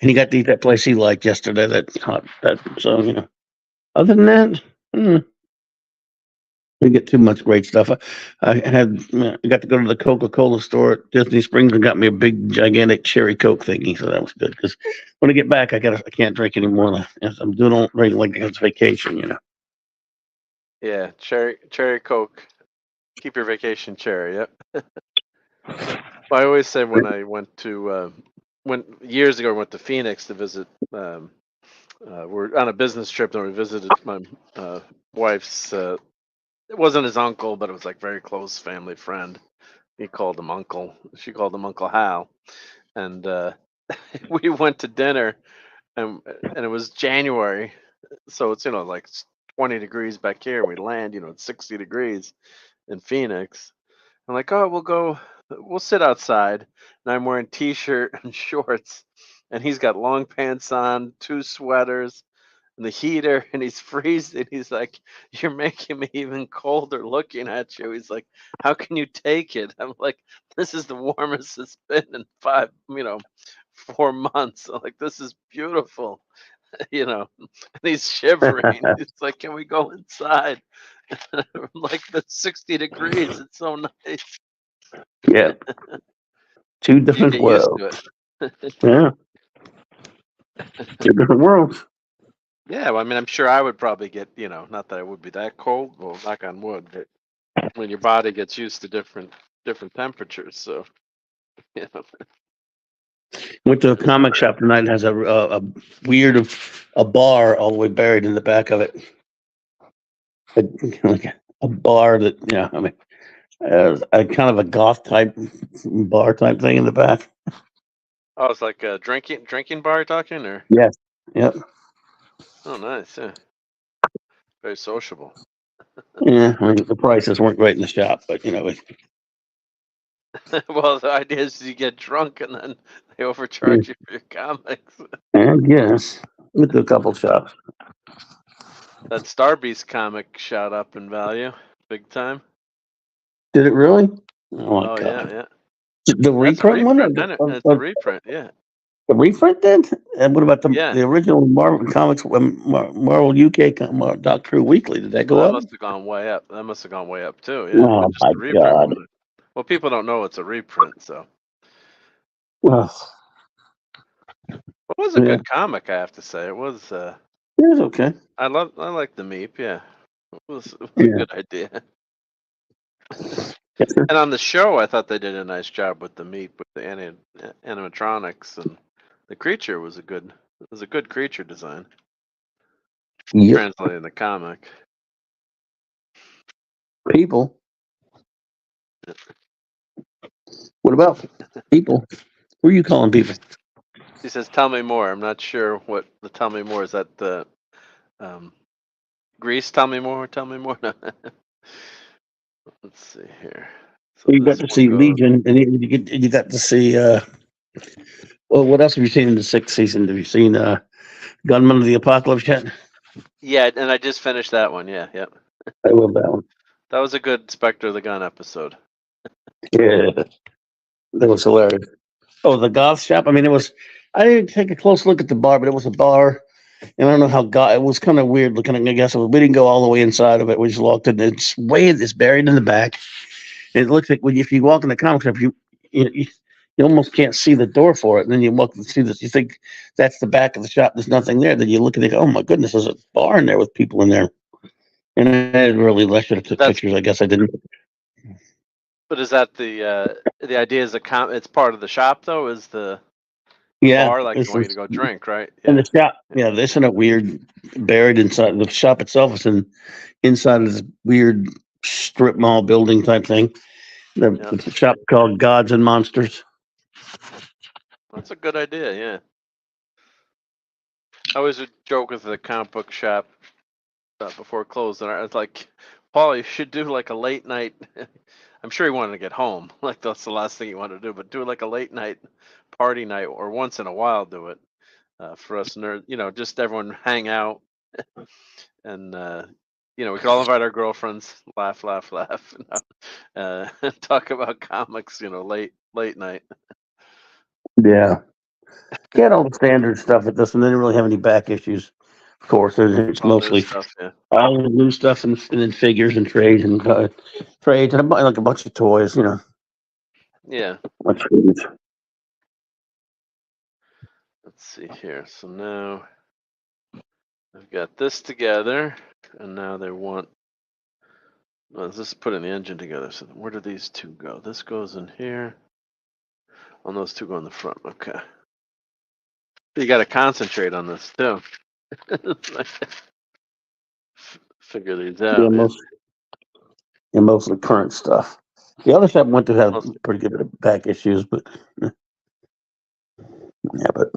and he got to eat that place he liked yesterday. That hot. So other than that, didn't get too much great stuff. I got to go to the Coca-Cola store at Disney Springs and got me a big gigantic cherry Coke thingy. So that was good because when I get back, I can't drink anymore. I'm doing all drinking like it's vacation. Yeah, cherry Coke. Keep your vacation cherry. Yep. Well, I always say when I went to when years ago I went to Phoenix to visit. We're on a business trip and we visited my wife's. It wasn't his uncle, but it was like very close family friend. He called him Uncle. She called him Uncle Hal, and we went to dinner, and it was January, so it's like 20 degrees back here. We land, it's 60 degrees in Phoenix. I'm like, oh, we'll sit outside. And I'm wearing t-shirt and shorts, and he's got long pants on, two sweaters, and the heater, and he's freezing. He's like, you're making me even colder looking at you. He's like, how can you take it? I'm like, this is the warmest it's been in 4 months. I'm like, this is beautiful, And he's shivering. He's like, can we go inside? Like the 60 degrees. It's so nice. Yeah, two You different get used worlds. to it. Yeah, two different worlds. Yeah, well, I mean, I'm sure I would probably get, not that it would be that cold, well, knock on wood, but when your body gets used to different temperatures, so you know. Went to a comic shop tonight. It has a weird a bar all the way buried in the back of it. Like a bar that I mean, a kind of a goth type bar type thing in the back. Oh, it's like a drinking bar you're talking, or Yes. Yep. oh, nice, yeah, very sociable. Yeah. I mean, the prices weren't great in the shop, but Well, the idea is you get drunk and then they overcharge you for your comics. I guess went to a couple shops. That Starbeast comic shot up in value big time. Did it really? Oh my Oh yeah, god! yeah. The That's a reprint one, reprint, isn't it? It's a reprint, yeah. the reprint did. And what about Yeah. the original Marvel Comics, Marvel UK Doctor Who Weekly? Did that Well, go that up? must have gone way up. That must have gone way up too, yeah. But Oh just my the reprint god! one. Well, people don't know it's a reprint, so Well, it was a yeah, good comic, I have to say. It was. it was okay. I like the Meep, yeah. It was a Yeah. good idea. Yes, sir. And on the show, I thought they did a nice job with the Meep, with the animatronics, and the creature was a good. It was a good creature design, Yep. translating the comic. People. What about people? Who are you calling people? He says, "Tell me more." I'm not sure what the "tell me more" is. That the um, Greece? Tell me more. Tell me more. No. Let's see here. So You this got to one see goes. Legion, and you got to see. Well, what else have you seen in the 6th season? Have you seen Gunman of the Apocalypse yet? Yeah, and I just finished that one. Yeah, yep. I love that one. That was a good Spectre of the Gun episode. Yeah, that was hilarious. Oh, the goth shop. I mean, it was. I didn't take a close look at the bar, but it was a bar, and I don't know how it was kind of weird looking. I guess we didn't go all the way inside of it. We just walked in. It's buried in the back. And it looks like if you walk in the comic shop, you almost can't see the door for it. And then you look and see this. You think that's the back of the shop. There's nothing there. Then you look and think, oh my goodness, there's a bar in there with people in there. And I really should have took pictures. I guess I didn't. But is that the idea? Is it's part of the shop though? Is the Yeah, bar like they want you to go drink, right? in the shop. Yeah, isn't it weird? Buried inside the shop itself is inside of this weird strip mall building type thing. The shop called Gods and Monsters. That's a good idea. Yeah. I always would joke with the comic book shop before it closed, and I was like, Paul, you should do like a late night. I'm sure he wanted to get home. Like that's the last thing he wanted to do, but do like a late night party night, or once in a while do it for us nerds. Just everyone hang out, and we could all invite our girlfriends, laugh, talk about comics. Late night. Yeah. Get all the standard stuff with this one. They didn't really have any back issues. Of course, it's All new mostly stuff. Yeah. all the new stuff and then figures and trades and like a bunch of toys. Yeah. Much figures. Let's see here. So now I've got this together, and now they want. Well, let's just put in the engine together. So where do these two go? This goes in here. And those two go in the front. Okay. You got to concentrate on this too. Figure these out. Yeah, most of the current stuff. The other shop went to have pretty good back issues, but yeah, but.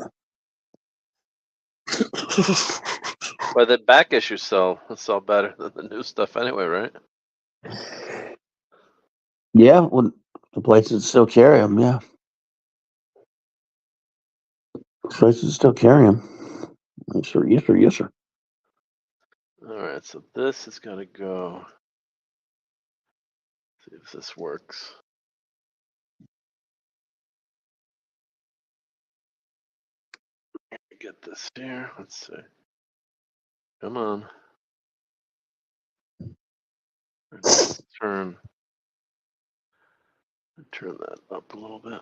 Well, the back issues sell better than the new stuff anyway, right? Yeah, well, the places still carry them. Yeah, places still carry them. Yes, sir. All right, so this is gonna go. See if this works. Get this here. Let's see. Come on. Turn that up a little bit.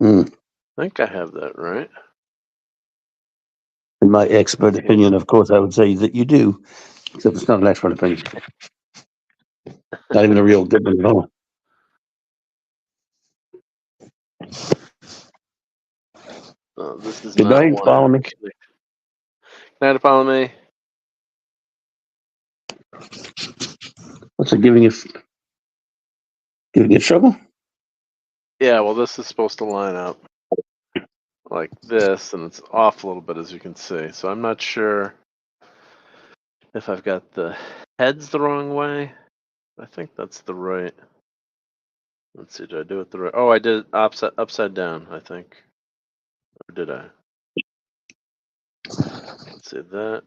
I think I have that right. In my expert opinion, of course, I would say that you do, except it's not an expert opinion. Not even a real good one at all. Oh, this is Good not night. one. Follow me. Good night, follow me. What's it giving you trouble? Yeah, well, this is supposed to line up like this, and it's off a little bit, as you can see. So I'm not sure if I've got the heads the wrong way. I think that's the right. Let's see, did I do it the right? Oh, I did it upside down, I think. Or did I? Let's see that.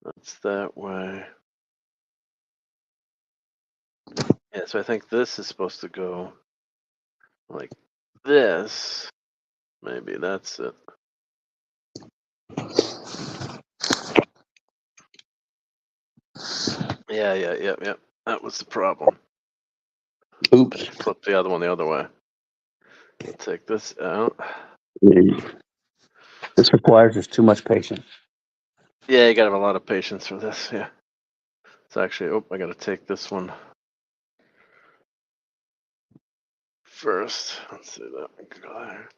That's that way. Yeah, so I think this is supposed to go like this. Maybe that's it. Yeah. That was the problem. Oops. Flip the other one the other way. Take this out. This requires just too much patience. Yeah, you gotta have a lot of patience for this. Yeah. It's actually, I gotta take this one first. Let's see that one go there.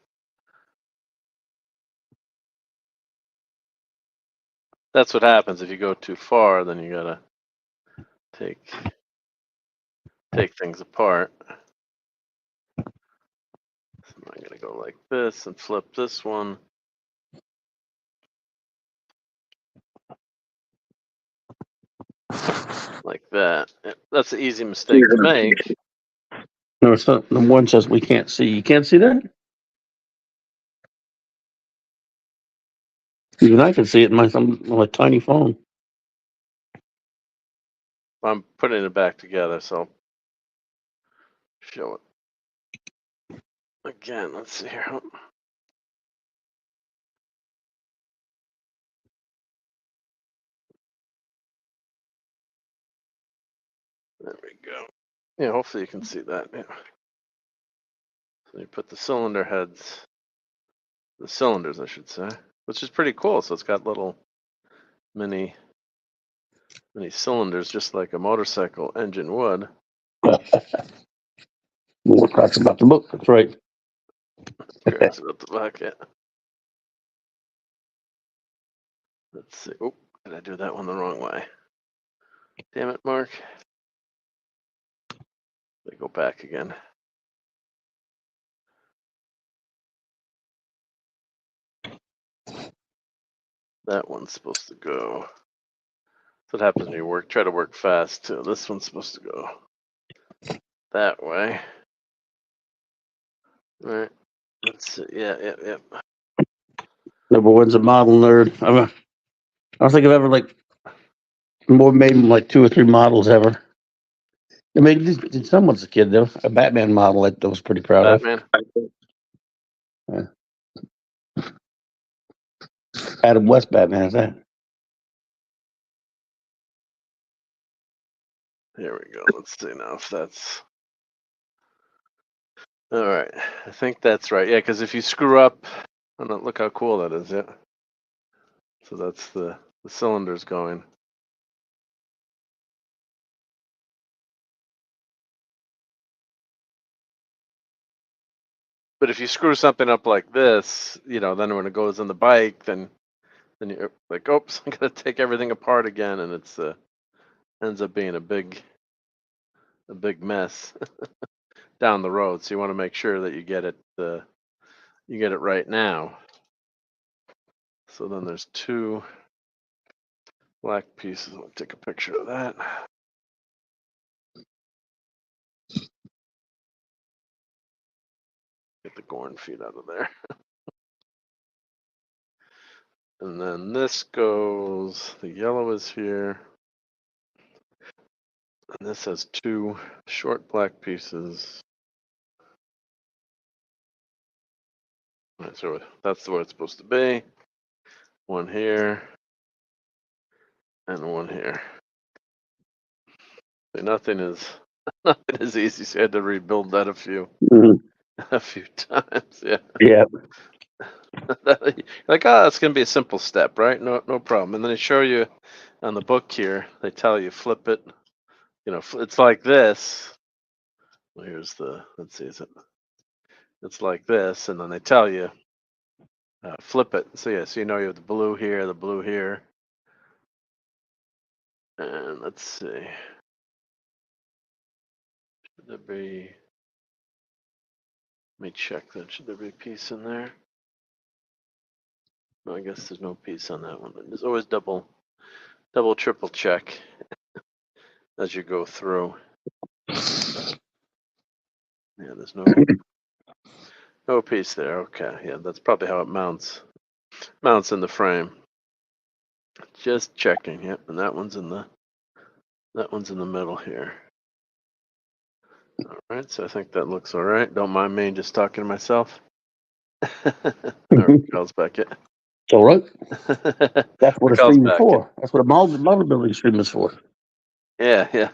That's what happens if you go too far. Then you gotta take take things apart. So I'm going to go like this and flip this one. Like that. That's an easy mistake to make. No, it's not. The one says we can't see. You can't see that? Even I can see it in my tiny phone. I'm putting it back together, so I'll show it again. Let's see here. There we go. Yeah, hopefully you can see that. Yeah. So you put the cylinder heads, the cylinders, I should say, which is pretty cool. So it's got little mini cylinders, just like a motorcycle engine would. More talks about the book. That's right. Curious about the bucket. Let's see. Oh, did I do that one the wrong way? Damn it, Mark. Let me go back again. That one's supposed to go. That's what happens when you try to work fast too. This one's supposed to go that way. All right. Let's see. Yeah. Number one's a model nerd. I don't think I've ever made like 2 or 3 models ever. I mean, someone's a kid though. A Batman model that I was pretty proud Batman. of. Adam West Batman is that? Here we go. Let's see now if that's all right. I think that's right. Yeah, because if you screw up, look how cool that is. Yeah. So that's the cylinders going. But if you screw something up like this, then when it goes in the bike, then you're like, oops, I'm gonna take everything apart again, and it's ends up being a big mess down the road. So you want to make sure that you get it right now. So then there's 2 black pieces. I'll take a picture of that. Get the Gorn feet out of there. And then this goes, the yellow is here. And this has 2 short black pieces. All right, so that's where it's supposed to be. One here and one here. So nothing is easy. So I had to rebuild that a few times. Yeah. Yeah. Like, oh, it's gonna be a simple step, right? No problem. And then they show you on the book here. They tell you flip it. It's like this. Well, let's see, it's like this, and then they tell you flip it. So yeah, so you have the blue here, and let's see. Should there be? Let me check that. Should there be a piece in there? No, I guess there's no piece on that one. But there's always double, triple check as you go through. Yeah, there's no piece there. Okay, yeah, that's probably how it mounts in the frame. Just checking. Yep, and that one's in the middle here. All right, so I think that looks all right. Don't mind me just talking to myself. Carl's back it. It's all right. That's what a Carl's stream is back for. That's what a model building stream is for. Yeah.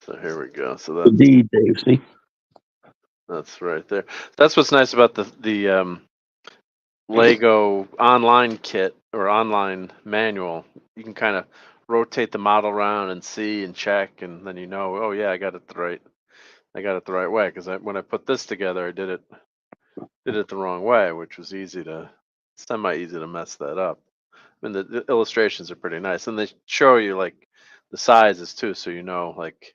So here we go. So that's Indeed, Dave. See? That's right there. That's what's nice about the Lego online kit or online manual. You can kind of rotate the model around and see and check, and then oh yeah, I got it the right way. Because when I put this together, I did it the wrong way, which was semi easy to mess that up. I mean, the illustrations are pretty nice, and they show you like sizes too, so you know, like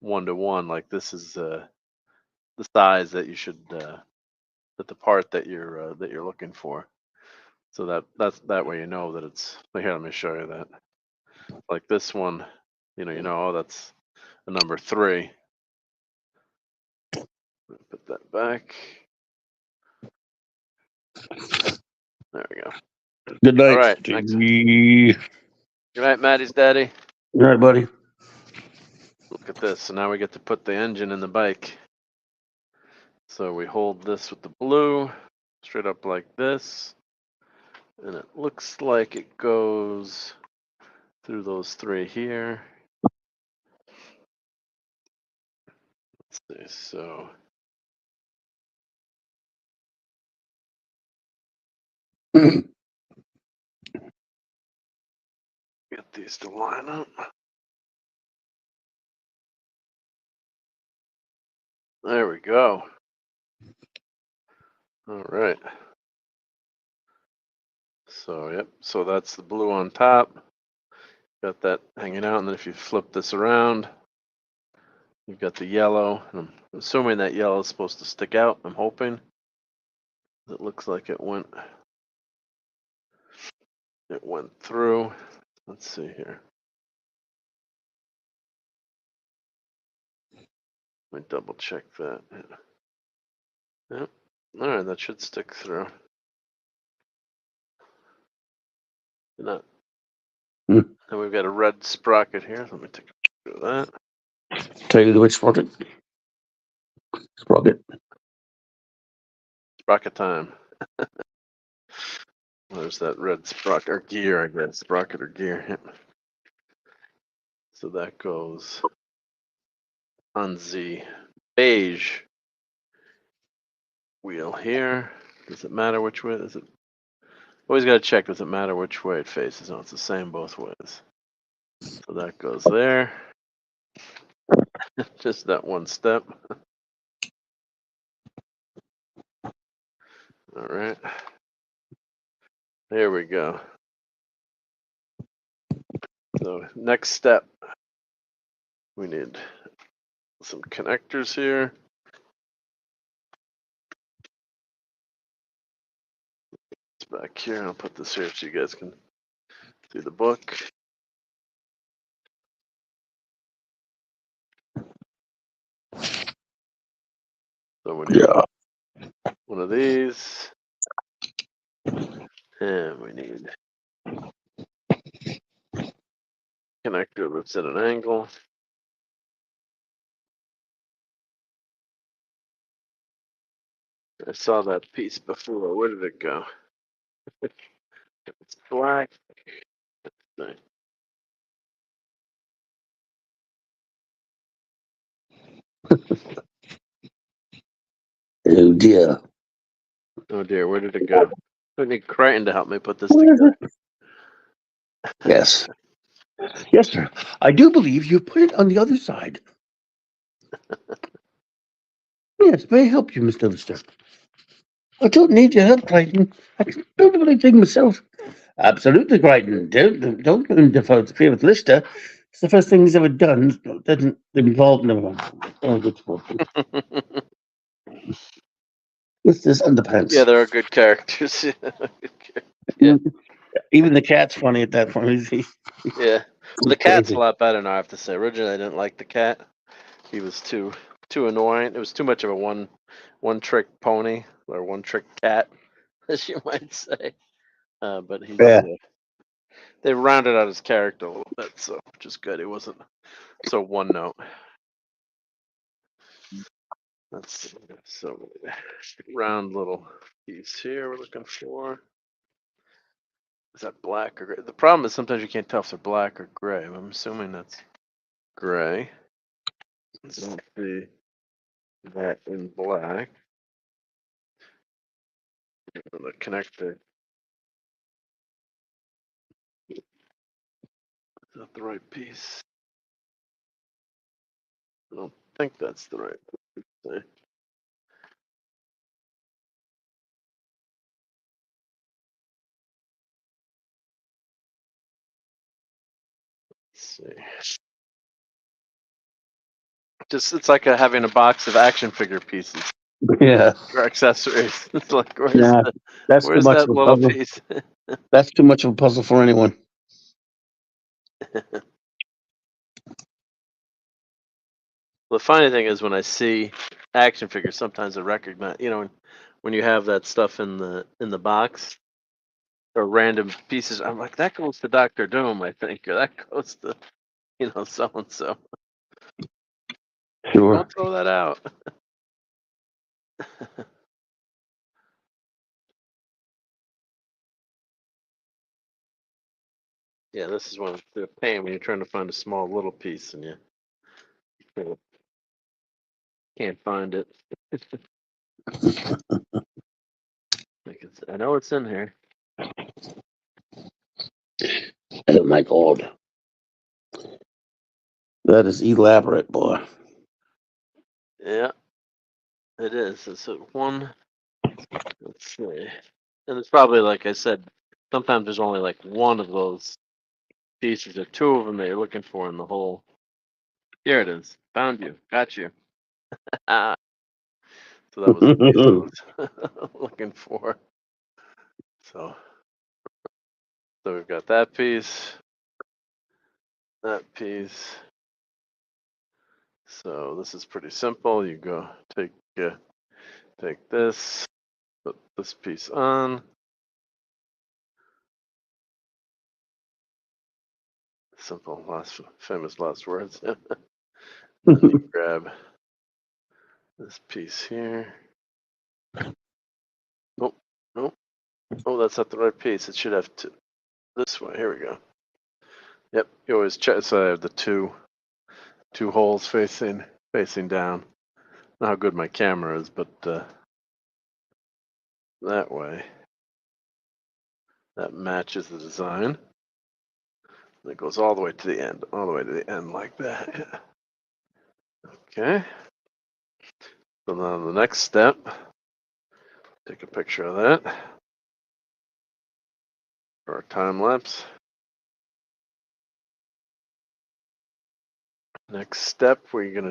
1-to-1, like this is the size that you should that the part that you're looking for. So that way you know that it's here. Let me show you that. Like this one, oh, that's a number 3. Put that back. There we go. Good night. All right. Stevie. Good night, Maddie's daddy. Good night, buddy. Look at this. So now we get to put the engine in the bike. So we hold this with the blue straight up like this. And it looks like it goes through those 3 here. Let's see. So get these to line up. There we go. All right. So, yep. So that's the blue on top. Got that hanging out. And then if you flip this around, you've got the yellow. And I'm assuming that yellow is supposed to stick out. I'm hoping. It looks like it went through. Let's see here. Let me double check that. Yep. All right, that should stick through. Not. Hmm. And we've got a red sprocket here. Let me take a picture of that. Tell you which sprocket. Sprocket. Sprocket time. There's that red sprocket or gear, I guess. Sprocket or gear. Yep. So that goes on the beige wheel here. Does it matter which way? Is it? Always got to check. Does it matter which way it faces? No, it's the same both ways. So that goes there. Just that one step. All right. There we go. So next step, we need some connectors here. It's back here. I'll put this here so you guys can see the book. So we need one of these. And we need connector that's at an angle. I saw that piece before. Where did it go? It's black. Let's see. Oh dear. Oh dear, where did it go? I need Crichton to help me put this together. Yes. Yes, sir. I do believe you put it on the other side. Yes, may I help you, Mr. Lister? I don't need your help, Crichton. I can do everything myself. Absolutely, Crichton. Don't interfere with Lister. It's the first thing he's ever done. Doesn't involve no one. Oh, good for Lister's underpants. Yeah, there are good characters. Yeah. Even the cat's funny at that point. Yeah. Well, the cat's a lot better now, I have to say. Originally, I didn't like the cat. He was too annoying. It was too much of a one trick pony or one trick cat, as you might say. But he's they rounded out his character a little bit, so which is good. It wasn't so one note. Let's see. So round little piece here we're looking for. Is that black or gray? The problem is sometimes you can't tell if they're black or gray. I'm assuming that's gray. Let's see that in black. The connector. Is that the right piece? I don't think that's the right piece. see. Just it's like having a box of action figure pieces Yeah, or accessories. It's like nah, that's too where's much that of a little puzzle. piece? That's too much of a puzzle for anyone. The funny thing is when I see action figures, sometimes I recognize, when you have that stuff in the box or random pieces, I'm like, that goes to Doctor Doom, I think, or that goes to, so and so. Sure. Don't throw that out. Yeah, this is one of the pain when you're trying to find a small little piece and you can't find it. I know it's in here. Oh my God, that is elaborate, boy. Yeah, it is. It's one. Let's see. And it's probably like I said, sometimes there's only like one of those pieces or two of them that you're looking for in the whole. Here it is. Found you. Got you. Ah, so that was the piece I was looking for. So we've got that piece. That piece. So this is pretty simple. You go take this, put this piece on. Simple famous last words. Then you grab this piece here. Oh, no. Oh, that's not the right piece. It should have this way. Here we go. Yep. You always check. So I have the two holes facing down. Not how good my camera is, but that way that matches the design. It goes all the way to the end, like that. Okay. So now the next step, take a picture of that for our time lapse. Next step, we need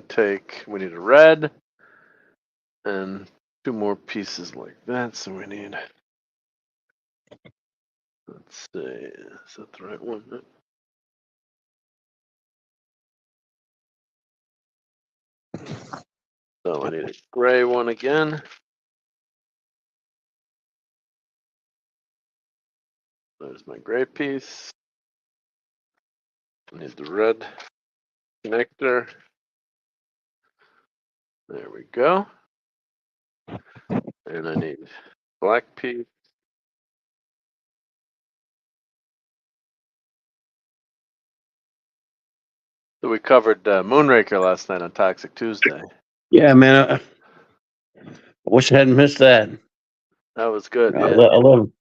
a red and two more pieces like that. So we need, let's see, is that the right one? So I need a gray one again. There's my gray piece. I need the red connector. There we go. And I need black piece. So we covered Moonraker last night on Toxic Tuesday. Yeah, man. I wish I hadn't missed that. That was good. I Yeah. love it.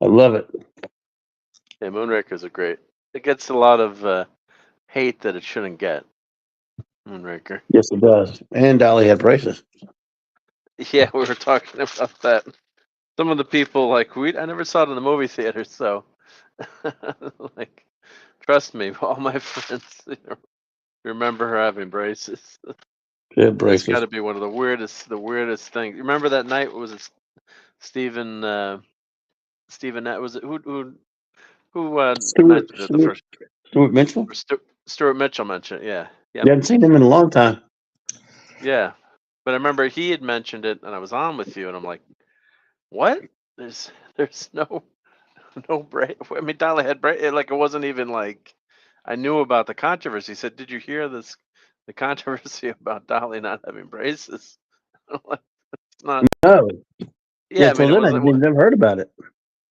I love it. Yeah, Moonraker's a great. It gets a lot of hate that it shouldn't get. Moonraker. Yes, it does. And Dolly had braces. Yeah, we were talking about that. Some of the people I never saw it in the movie theater, so like, trust me, all my friends remember her having braces. She had It's braces. got to be one of the weirdest things. Remember that night? Was it Stephen? Stephen, was it who mentioned it the first? Stuart Mitchell? Stuart Mitchell mentioned it. Yeah, You haven't seen him in a long time. yeah. But I remember he had mentioned it, and I was on with you, and I'm like, "What? There's no braid. I mean, Dolly had braid. Like it wasn't even like I knew about the controversy." He said, "Did you hear the controversy about Dolly not having braces?" I'm like, it's not. No. Yeah, I mean, Till it then, I wasn't. never heard about it.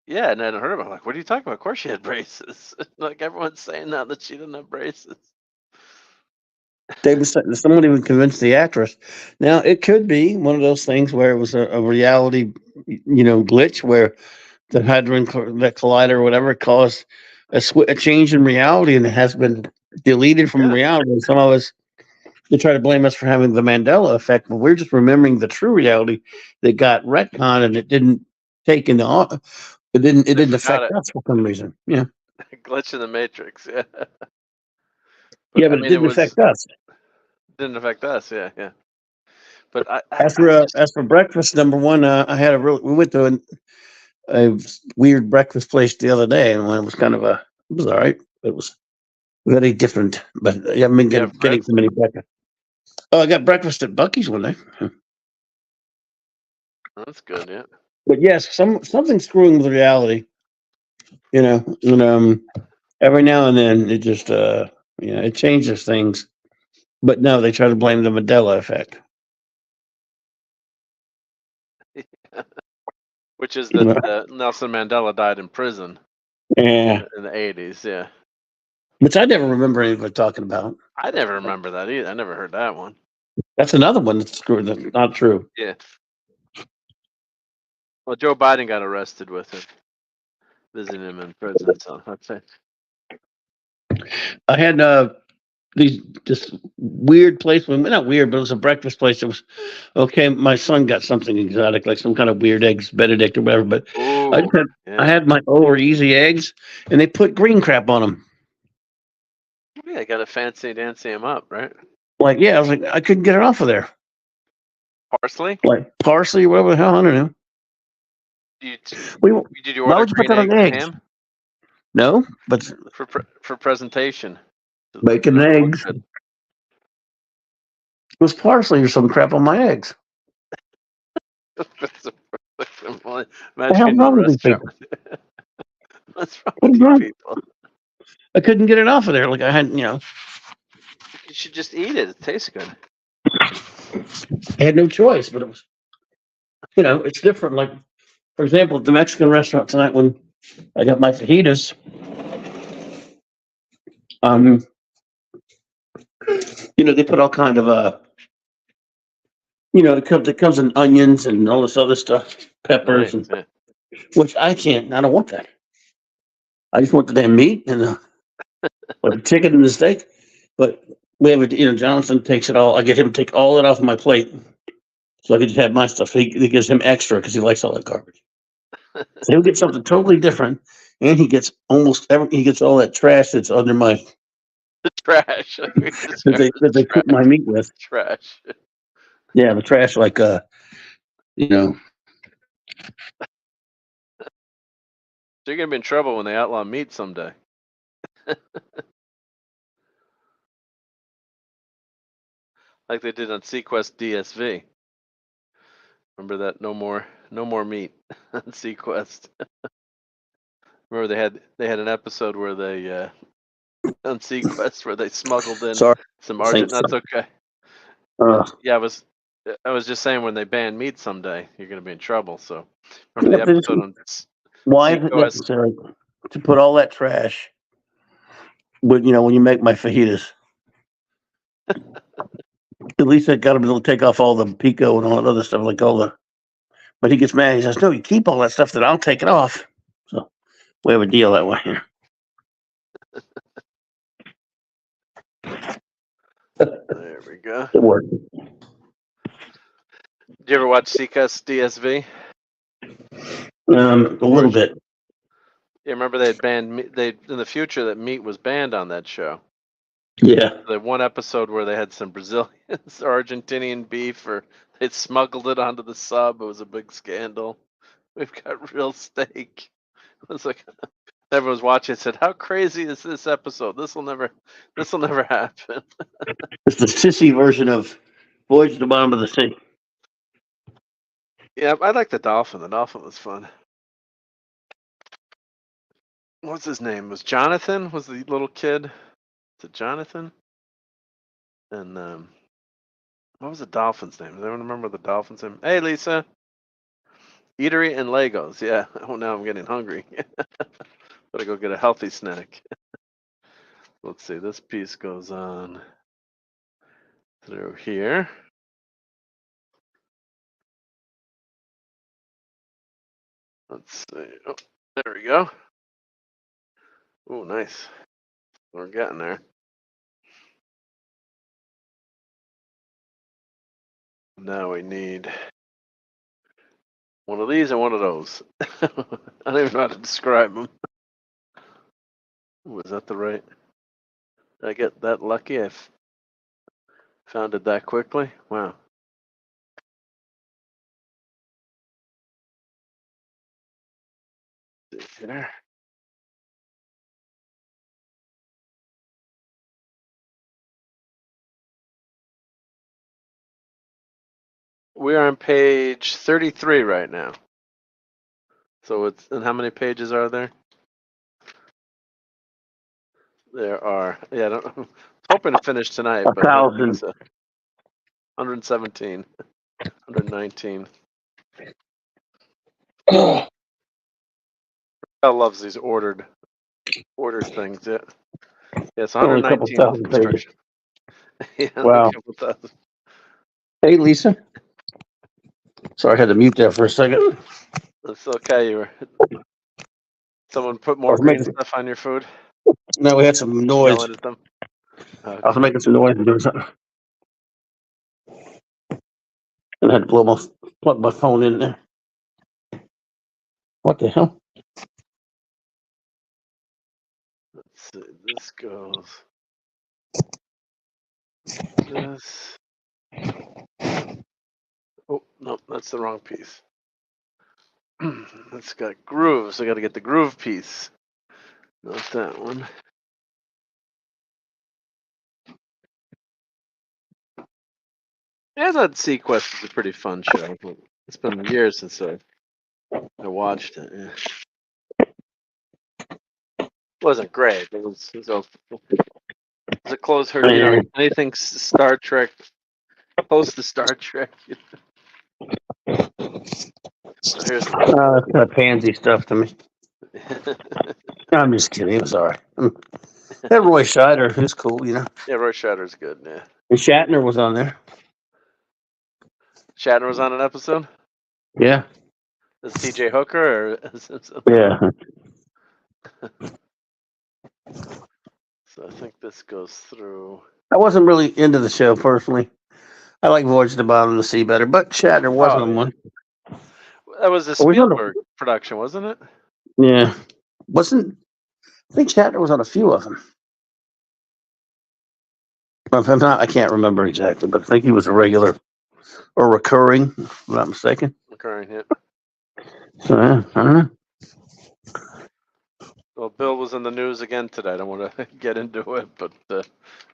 Yeah, and I hadn't heard about it. I'm like, what are you talking about? Of course she had braces. Like everyone's saying now that she didn't have braces. Somebody would convince the actress. Now, it could be one of those things where it was a reality, glitch where the hadron that collider or whatever caused a change in reality, and it has been deleted from Yeah. reality. And some of us they try to blame us for having the Mandela effect, but we're just remembering the true reality that got retconned, and it didn't take into it didn't They affect forgot it. us for some reason. Yeah. Glitch in the matrix. Yeah. Yeah, I but it mean, didn't affect us. didn't affect us. Yeah, yeah. But As for breakfast, number one, I had we went to a weird breakfast place the other day, and it was it was all right. It was very different, but I haven't been getting too many breakfast. Oh, I got breakfast at Bucky's one day. that's good. Yeah. But yes, something's screwing with reality, and every now and then it just it changes things. But no, they try to blame the Mandela effect. Which is Yeah. that Nelson Mandela died in prison Yeah, in the 80s. Yeah. which I never remember anybody talking about. I never remember that either. I never heard that one. That's another one that's screwed. That's not true. Yeah. Well, Joe Biden got arrested with him, visiting him in prison. So that's it. I had this weird place. Well, not weird, but it was a breakfast place. It was okay. My son got something exotic, like some kind of weird eggs Benedict or whatever. But Ooh, I had my over easy eggs, and they put green crap on them. yeah, I got to fancy dancy him up, right? Like, yeah, I was like, I couldn't get it off of there. Parsley? Like parsley or whatever the hell, I don't know. Did you Why order would you put green that on eggs and eggs? ham No, but for presentation? bacon and eggs. It was parsley or some crap on my eggs. Imagine The hell's in wrong the with these restaurant. people? What's wrong What with is you wrong? people? I couldn't get it off of there. Like I had, You should just eat it. It tastes good. I had no choice. But it was, it's different. Like, for example, at the Mexican restaurant tonight when I got my fajitas, they put all kind of it comes in onions and all this other stuff, peppers, Nice. Yeah. which I can't. I don't want that. I just want the damn meat and the chicken and the steak. But we have Jonathan takes it all. I get him to take all that off my plate, so I can just have my stuff. He gives him extra because he likes all that garbage. So he'll get something totally different, and he gets he gets all that trash that's under my The trash. that they cook my meat with. Trash. Yeah, the trash like So you're gonna be in trouble when they outlaw meat someday. Like they did on Sequest DSV. Remember that? No more meat on Sequest. Remember they had an episode where they on Sequest where they smuggled in sorry. some Argentine. That's okay. Yeah, I was just saying when they ban meat someday, you're gonna be in trouble. So remember the episode on why is it Sequest? necessary to put all that trash when you make my fajitas? At least I got him to take off all the pico and all that other stuff, like all the. But he gets mad. He says, "No, you keep all that stuff. Then I'll take it off." So we have a deal that way. There we go. It worked. Did you ever watch Sequest DSV? A little bit. Yeah, remember they had banned meat. In the future that meat was banned on that show. Yeah. The one episode where they had some Brazilians or Argentinian beef, or they'd smuggled it onto the sub. It was a big scandal. We've got real steak. It was like everyone was watching. Said, "How crazy is this episode? This will never happen." It's the sissy version of Voyage to the Bottom of the Sea. Yeah, I like the dolphin. The dolphin was fun. What's his name? Was Jonathan? Was the little kid? Is it Jonathan? And what was the dolphin's name? Does anyone remember the dolphin's name? Hey, Lisa. Eatery and Legos. Yeah. Oh, now I'm getting hungry. Better go get a healthy snack. Let's see. This piece goes on through here. Let's see. Oh, there we go. Oh, nice. We're getting there. Now we need one of these and one of those. I don't even know how to describe them. Was that the right? Did I get that lucky? I've found it that quickly. Wow. There. We are on page 33 right now. So it's, and how many pages are there? There are, yeah, I don't, I was hoping to finish tonight, but I don't think 1,000. so. 117, 119. I loves these ordered things. Yeah, yeah. It's Only a couple 119 thousand pages. instruction. Yeah, Wow. a couple thousand. Hey, Lisa. Sorry, I had to mute that for a second. That's okay. You were. Someone put I more was green making. stuff on your food. No, we had some noise. Yelling at them. I was Okay. making some noise and doing something, and I had to plug my phone in there. What the hell? Let's see. This goes. This. Oh no, that's the wrong piece. It's got grooves. I got to get the groove piece. Not that one. Yeah, that Sequest is a pretty fun show. It's been years since I watched it. Yeah. It wasn't great. It was a close herd. You know, anything Star Trek, close to Star Trek. So here's That's kind of pansy stuff to me. I'm just kidding. It was all right. That Roy Scheider, who's cool, you know. Yeah, Roy Scheider's good. Yeah, And Shatner was on there. Shatner was on an episode. Yeah. Is T.J. Hooker or? Yeah. So I think this goes through. I wasn't really into the show personally. I like Voyage to the Bottom of the Sea better, but Shatner was on one. That was a Spielberg production, wasn't it? Yeah. I think Shatner was on a few of them. If I'm not, I can't remember exactly, but I think he was a regular or recurring, if I'm not mistaken. Recurring, yeah. So, yeah, I don't know. Well, Bill was in the news again today. I don't want to get into it, but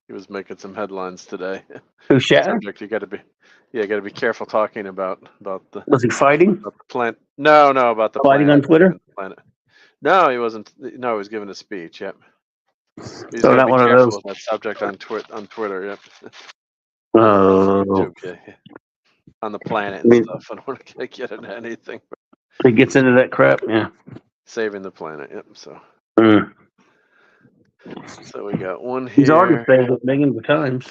he was making some headlines today. Who, Shatner? Subject you got to be careful talking about the. Was he fighting? About the plant? No, about the Fighting planet. on Twitter? Planet. No, he wasn't. No, he was giving a speech. Yep. He's So got to not be one of careful those. with that subject on Twitter. Yep. Oh, YouTube, yeah. On the planet I and mean, stuff. I don't want to get into anything. he gets into that crap, yeah. Saving the planet. Yep. So we got one here. He's already saved it millions of times.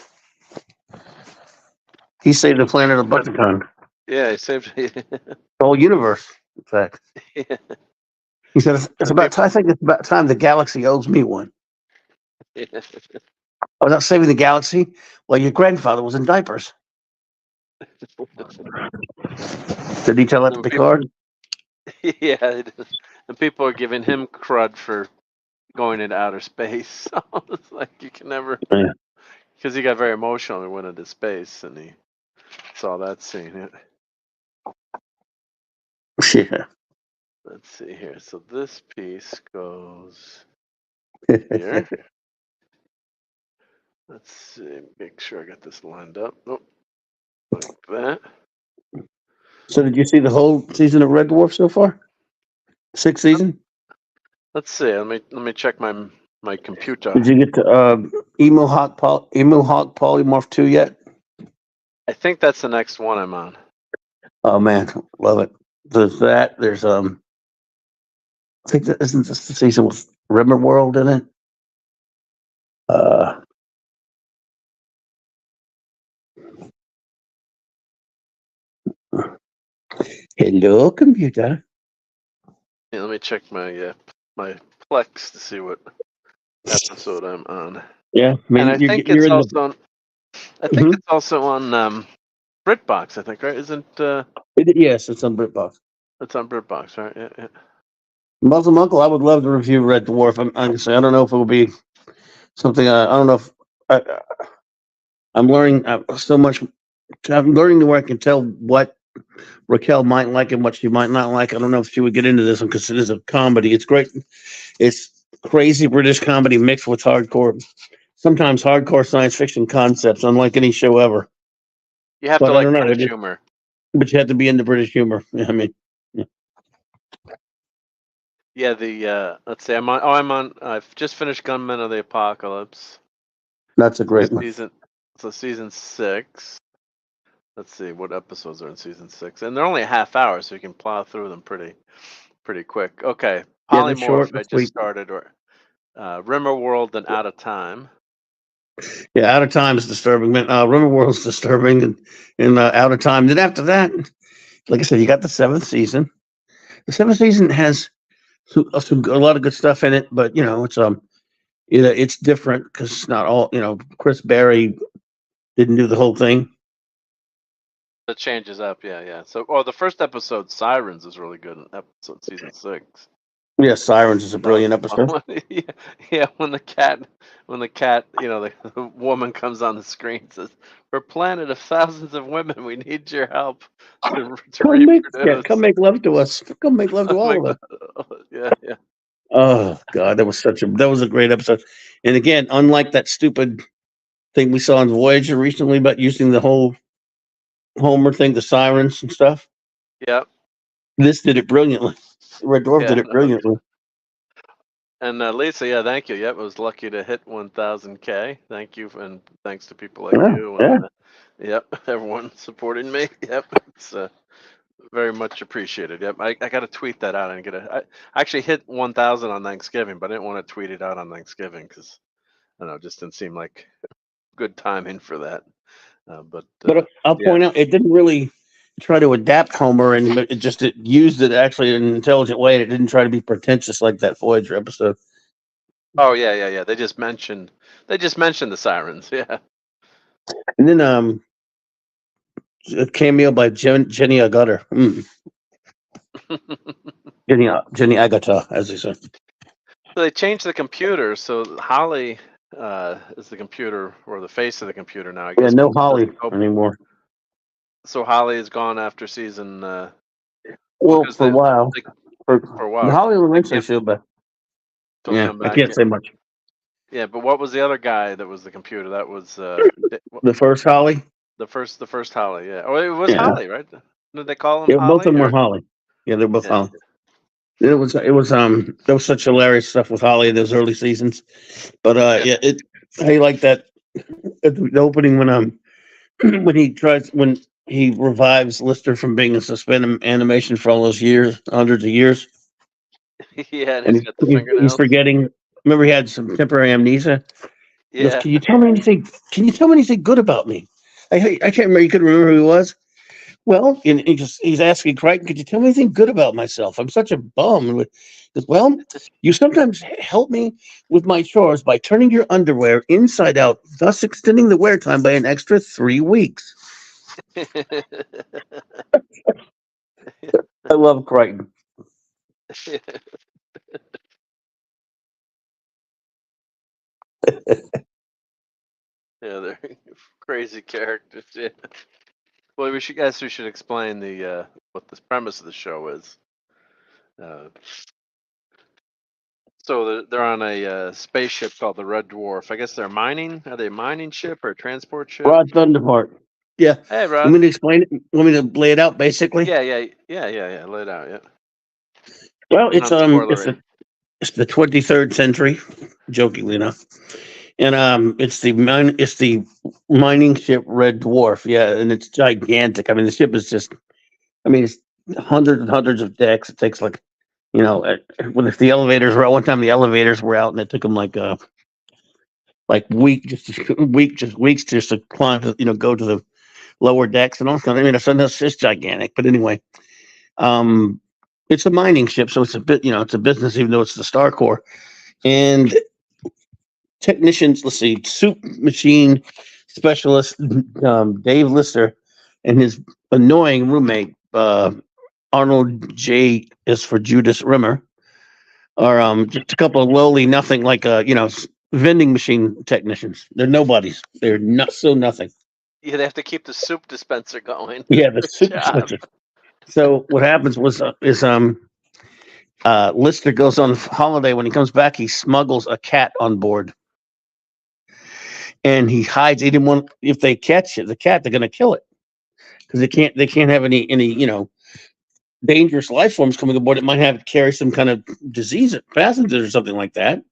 He saved the planet a bunch of times. Yeah, he saved The whole universe, in fact. Yeah. He said, I think it's about time the galaxy owes me one. Yeah. I was not saving the galaxy. Well, your grandfather was in diapers. Did he tell that to Picard? Yeah, and people are giving him crud for going into outer space. So it's like you can never, because he got very emotional and went into space, and he saw that scene. Yeah. Let's see here. So this piece goes here. Let's see. Make sure I got this lined up. Oh, like that. So did you see the whole season of Red Dwarf so far? 6th season? Let's see. Let me check my computer. Did you get to Emu Hawk Polymorph 2 yet? I think that's the next one I'm on. Oh man, love it. There's that. There's I think that isn't this the season with Rimmerworld in it? Hello, computer. Yeah, let me check my Plex to see what episode I'm on. Yeah, and I think it's also on. I think it's also on BritBox. I think, right? Isn't yes, it's on BritBox. It's on BritBox, right? Yeah. Muslim Uncle, I would love to review Red Dwarf. Honestly, I don't know if it will be something I don't know if I, I'm learning so much. I'm learning to where I can tell what Raquel might like and what she might not like. I don't know if she would get into this one because it is a comedy. It's great. It's crazy British comedy mixed with hardcore, sometimes hardcore science fiction concepts, unlike any show ever. You have But to I like don't know. British humor. But you have to be into British humor. I mean, Yeah, let's see, I'm on. I've just finished Gunmen of the Apocalypse. that's a great one. Season 6. Let's see what episodes are in season 6, and they're only a half hour, so you can plow through them pretty quick. Okay, Yeah, they're short. Polymorph. I They're just sweet. started, or Rimmer World and Out of Time. Yeah, Out of Time is disturbing. River World's disturbing, and Out of Time. Then after that, like I said, you got the seventh season. The seventh season has a lot of good stuff in it, but it's different because it's not all. Chris Berry didn't do the whole thing. It changes up, yeah. So, the first episode, Sirens, is really good. In episode season 6. Yeah, Sirens is a brilliant episode. Yeah, when the cat, the woman comes on the screen and says, "For a planet of thousands of women, we need your help to reproduce." Come make love to us. Come make love to Oh my all of us. God. Yeah. Oh God, that was a great episode. And again, unlike that stupid thing we saw on Voyager recently about using the whole Homer thing, the sirens and stuff, Yep. this did it brilliantly. Red Dwarf Yeah. did it brilliantly. And Lisa, yeah, thank you. Yep, I was lucky to hit 1,000K. Thank you, and thanks to people like Yeah, you. yeah. And yep, everyone supporting me. Yep, it's very much appreciated. Yep, I got to tweet that out and I actually hit 1,000 on Thanksgiving, but I didn't want to tweet it out on Thanksgiving because I don't know, it just didn't seem like good timing for that. But I'll yeah. point out it didn't really try to adapt Homer, and it used it actually in an intelligent way. It didn't try to be pretentious like that Voyager episode. Oh yeah. They just mentioned the sirens. Yeah. And then a cameo by Jenny Agutter. Jenny Agata, as they say. So they changed the computer. So Holly is the computer, or the face of the computer now, I Yeah, guess. no Holly anymore. So Holly is gone after season. Well, because for a while. For a while. Holly will They eventually can't feel better. still Yeah, come I back. can't say much. Yeah, but what was the other guy that was the computer? That was The first Holly. the first Holly. Yeah. Oh, it was Yeah. Holly, right? Did they call him Yeah, Holly? both of them were or- Holly. Yeah, they're both Yeah. Holly. There was such hilarious stuff with Holly in those early seasons. But I like that at the opening when when he revives Lister from being in suspended animation for all those years, hundreds of years. Yeah, and And he's got the he's fingernails. forgetting. Remember, he had some temporary amnesia. He goes, Yeah. Can you tell me anything? Can you tell me anything good about me? I can't remember. You couldn't remember who he was. Well, and he's asking Crichton, could you tell me anything good about myself? I'm such a bum. He goes, well, you sometimes help me with my chores by turning your underwear inside out, thus extending the wear time by an extra 3 weeks. I love Crichton. Yeah, they're crazy characters. Yeah. Well, we should explain the what the premise of the show is. So they're on a spaceship called the Red Dwarf. I guess they're mining. Are they a mining ship or a transport ship? Rod Thunderheart. Yeah. Hey, Want Rod. me to explain it? Want me to lay it out basically? Yeah. Lay it out. Yeah. Well, it's Non-spoilery. it's the 23rd century, jokingly enough. And it's the mining ship Red Dwarf. Yeah, and it's gigantic. I mean, the ship is just it's hundreds and hundreds of decks. It takes if the elevators were out one time, the elevators were out, and it took them weeks just to climb to go to the lower decks and all that. It's just gigantic. But anyway, it's a mining ship, so it's a bit it's a business, even though it's the Star Corps. And technicians, let's see, soup machine specialist Dave Lister and his annoying roommate Arnold J. is for Judas Rimmer are just a couple of lowly nothing vending machine technicians. They're nobodies. They're not so nothing. Yeah, they have to keep the soup dispenser going. Yeah, the Good soup job. dispenser. So what happens is Lister goes on holiday. When he comes back, he smuggles a cat on board, and he hides. He didn't want, if they catch the cat, they're going to kill it because they can't have any dangerous life forms coming aboard. It might have carry some kind of disease, pathogens or something like that.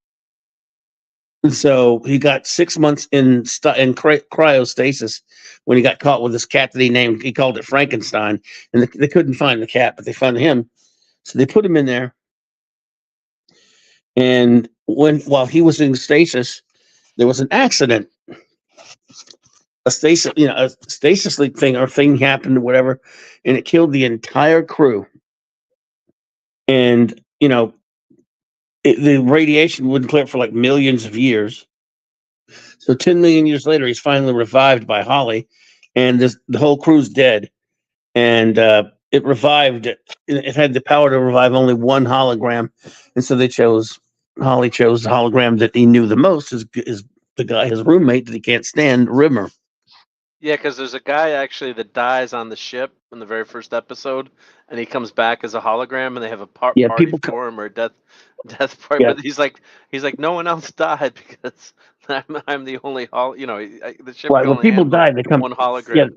And so he got 6 months in cryostasis when he got caught with this cat that he called it Frankenstein, and they couldn't find the cat, but they found him. So they put him in there. And while he was in stasis, there was an accident. A stasis leak thing happened or whatever, and it killed the entire crew. And the radiation wouldn't clear for like millions of years. So 10 million years later, he's finally revived by Holly, and the whole crew's dead. And it revived. It had the power to revive only one hologram, and so Holly chose the hologram that he knew the most, is the guy, his roommate that he can't stand, Rimmer. Yeah, because there's a guy actually that dies on the ship in the very first episode, and he comes back as a hologram, and they have a party for him or death party. Yeah. But he's like, no one else died because I'm the only the ship. Right, when people die, they come one hologram.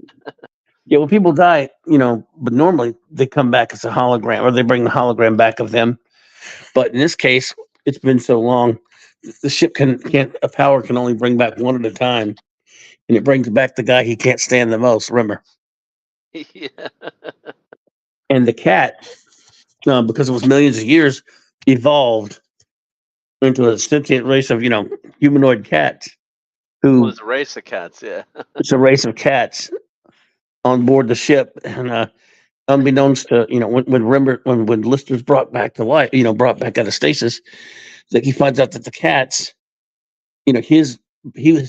Yeah, when people die, but normally they come back as a hologram, or they bring the hologram back of them. But in this case, it's been so long, the ship a power can only bring back one at a time, and it brings back the guy he can't stand the most, Rimmer. Yeah. And the cat, because it was millions of years, evolved into a sentient race of humanoid cats. Who it's a race of cats? Yeah, it's a race of cats on board the ship, and unbeknownst to when Lister's brought back to life, brought back out of stasis, that he finds out that the cats, his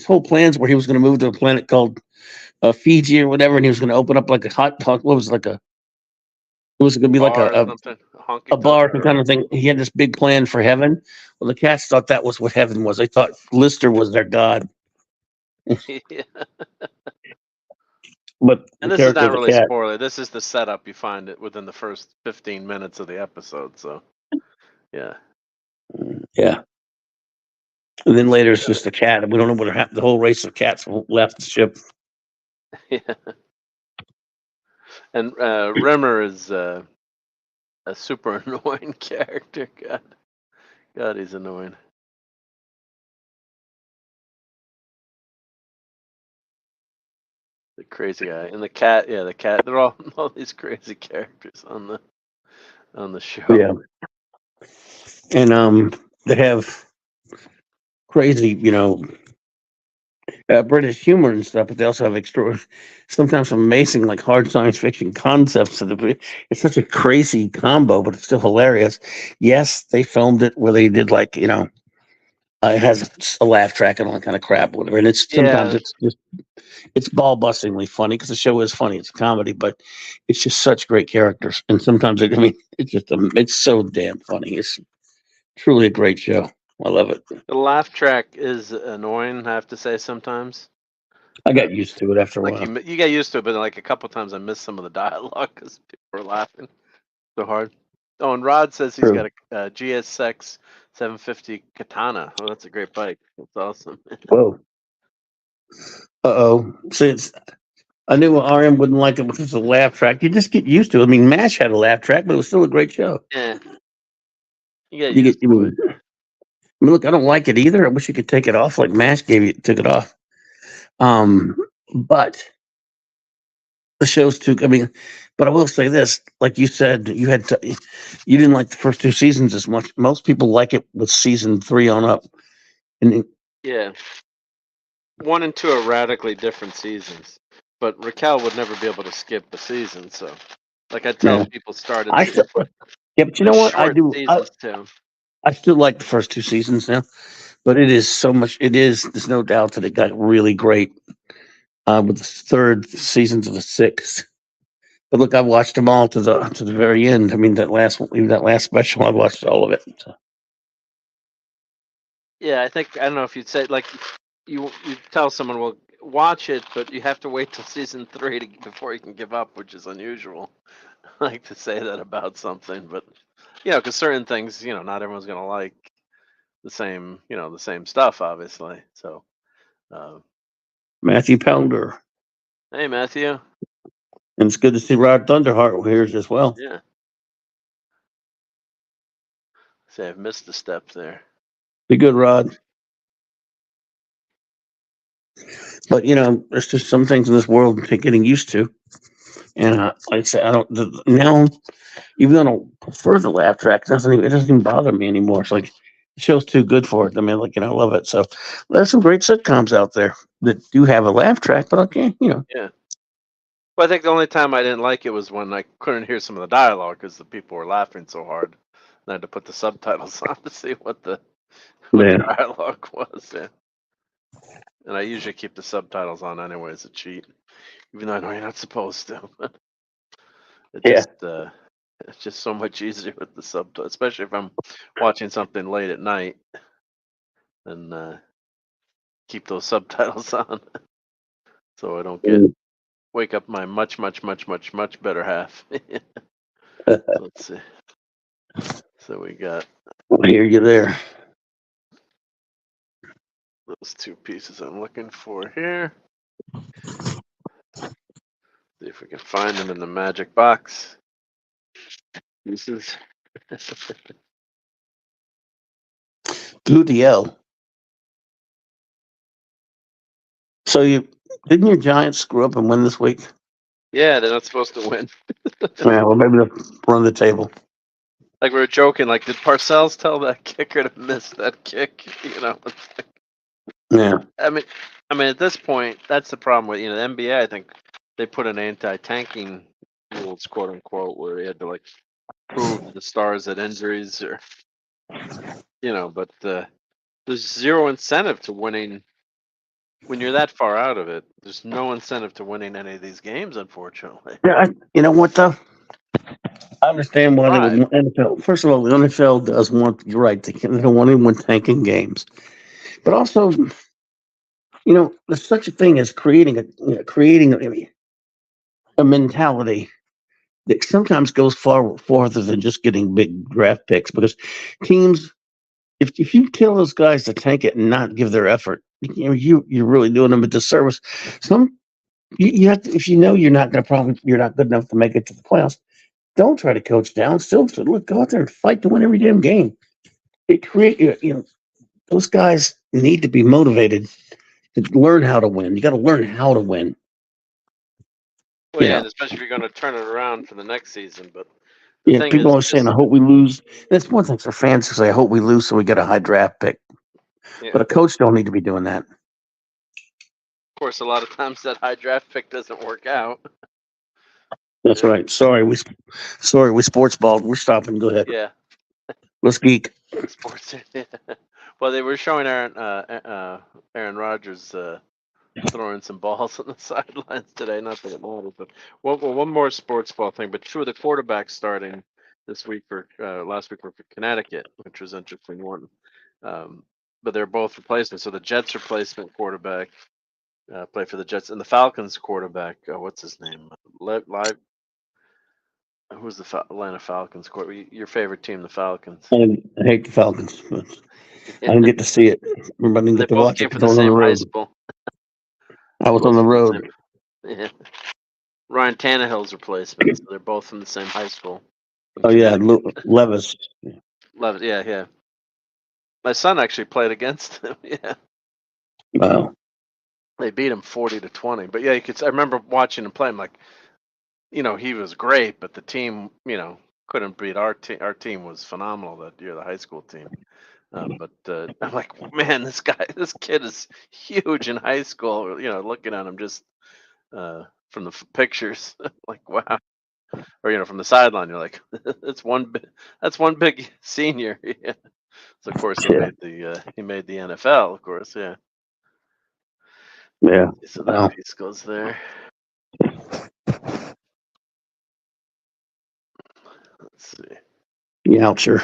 whole plans were he was going to move to a planet called Fiji or whatever, and he was going to open up like a it was going to be like a bar kind of thing. He had this big plan for heaven. Well, the cats thought that was what heaven was. They thought Lister was their god. Yeah. And this is not really a spoiler. This is the setup. You find it within the first 15 minutes of the episode. So, yeah. Yeah. And then later it's just a cat. We don't know what happened. The whole race of cats left the ship. Yeah. And Rimmer is a super annoying character. God, he's annoying. The crazy guy and the cat. Yeah, the cat. They're all these crazy characters on the show. Yeah. And they have crazy, British humor and stuff, but they also have sometimes amazing, like hard science fiction concepts. It's such a crazy combo, but it's still hilarious. Yes, they filmed it where they did it has a laugh track and all that kind of crap, whatever. And sometimes it's ball bustingly funny because the show is funny. It's a comedy, but it's just such great characters. And sometimes it's so damn funny. It's truly a great show. I love it. The laugh track is annoying, I have to say, sometimes. I got used to it after a while. You get used to it, but like a couple times I missed some of the dialogue because people were laughing so hard. Oh, and Rod says he's got a GSX 750 Katana. Oh, that's a great bike. That's awesome. Whoa. Uh-oh. Since I knew RM wouldn't like it because of the laugh track. You just get used to it. I mean, MASH had a laugh track, but it was still a great show. Yeah. You get used to it. I mean, look, I don't like it either. I wish you could take it off like MASH took it off. But the show's too. I mean, but I will say this: like you said, you didn't like the first two seasons as much. Most people like it with season 3 on up. And yeah, 1 and 2 are radically different seasons. But Raquel would never be able to skip the season, so like I tell people started. Yeah, but you know what? I do. I still like the first 2 seasons now, but it is so much. There's no doubt that it got really great with the 3rd seasons of the 6th. But look, I watched them all to the very end. I mean, that last special, I watched all of it. So. Yeah, I don't know if you'd say like you tell someone, well, watch it, but you have to wait till season 3 before you can give up, which is unusual. I like to say that about something, but because certain things, not everyone's gonna like the same stuff, obviously. So, uh, Matthew Pounder. hey, Matthew. And it's good to see Rod Thunderheart here as well. Yeah. Say I've missed a step there. Be good, Rod. But there's just some things in this world to getting used to. And like I say, I don't now. Even though I don't prefer the laugh track, it doesn't even bother me anymore. It's like the show's too good for it. I mean, I love it. So there's some great sitcoms out there that do have a laugh track, but okay, Yeah. Well, I think the only time I didn't like it was when I couldn't hear some of the dialogue because the people were laughing so hard. I had to put the subtitles on to see what the Yeah. dialogue was. Yeah. And I usually keep the subtitles on anyway as a cheat, even though I know you're not supposed to. It Yeah. it's just so much easier with the subtitles, especially if I'm watching something late at night, and keep those subtitles on so I don't wake up my much better half. Let's see. So we got I hear you there. those two pieces I'm looking for here. See if we can find them in the magic box. Pieces. Gludiel. So didn't your Giants screw up and win this week? Yeah, they're not supposed to win. Yeah, well, maybe they'll run the table. Like we were joking, like did Parcells tell that kicker to miss that kick? Yeah. I mean, at this point, that's the problem with the NBA. I think they put an anti-tanking rules, quote unquote, where you had to like prove to the stars that injuries or but there's zero incentive to winning when you're that far out of it. There's no incentive to winning any of these games, unfortunately. Yeah. You know what though? I understand why they would Right. want NFL. First of all, the NFL does want, you're right, they don't want anyone tanking games. But also, there's such a thing as creating a mentality that sometimes goes far farther than just getting big draft picks. Because teams, if you tell those guys to tank it and not give their effort, you're really doing them a disservice. You have to, if you're not going to you're not good enough to make it to the playoffs. Don't try to coach down. Still, look, go out there and fight to win every damn game. It those guys need to be motivated to learn how to win. You got to learn how to win. Well, yeah, and especially if you're going to turn it around for the next season. But the Yeah, thing people is, always saying, "I hope we lose." That's one thing for fans to say, "I hope we lose so we get a high draft pick." yeah, But a coach don't need to be doing that. of course, a lot of times that high draft pick doesn't work out. That's right. Sorry, we sports balled. We're stopping. Go ahead. Yeah, Let's geek. sports. Well, they were showing Aaron Rodgers throwing some balls on the sidelines today. Not that it matters, but one more sports ball thing. But two of the quarterbacks starting this week for last week were for Connecticut, which was interesting one. But they're both replacements. So the Jets replacement quarterback played for the Jets, and the Falcons quarterback. What's his name? Live. Who's the Atlanta Falcons quarterback? Your favorite team, the Falcons. I hate the Falcons. But I didn't get to see it. Remember, I didn't They get to both watch came it from because the I was on the same high road. school. I was on the road. Yeah. Ryan Tannehill's replacement. So they're both from the same high school. Oh yeah, Levis. Love it. Yeah, yeah. My son actually played against him. Yeah, Wow. they beat him 40-20. But yeah, you could. I remember watching him play. I'm like, he was great, but the team, couldn't beat our team. Our team was phenomenal that year, the high school team. But I'm like, man, this kid is huge in high school. Looking at him just from the pictures, like wow. Or from the sideline, you're like, that's one big senior. Yeah. So of course he Yeah. made the NFL, of course, yeah. Yeah. So Wow. that piece goes there. Let's see. Yeah, sure.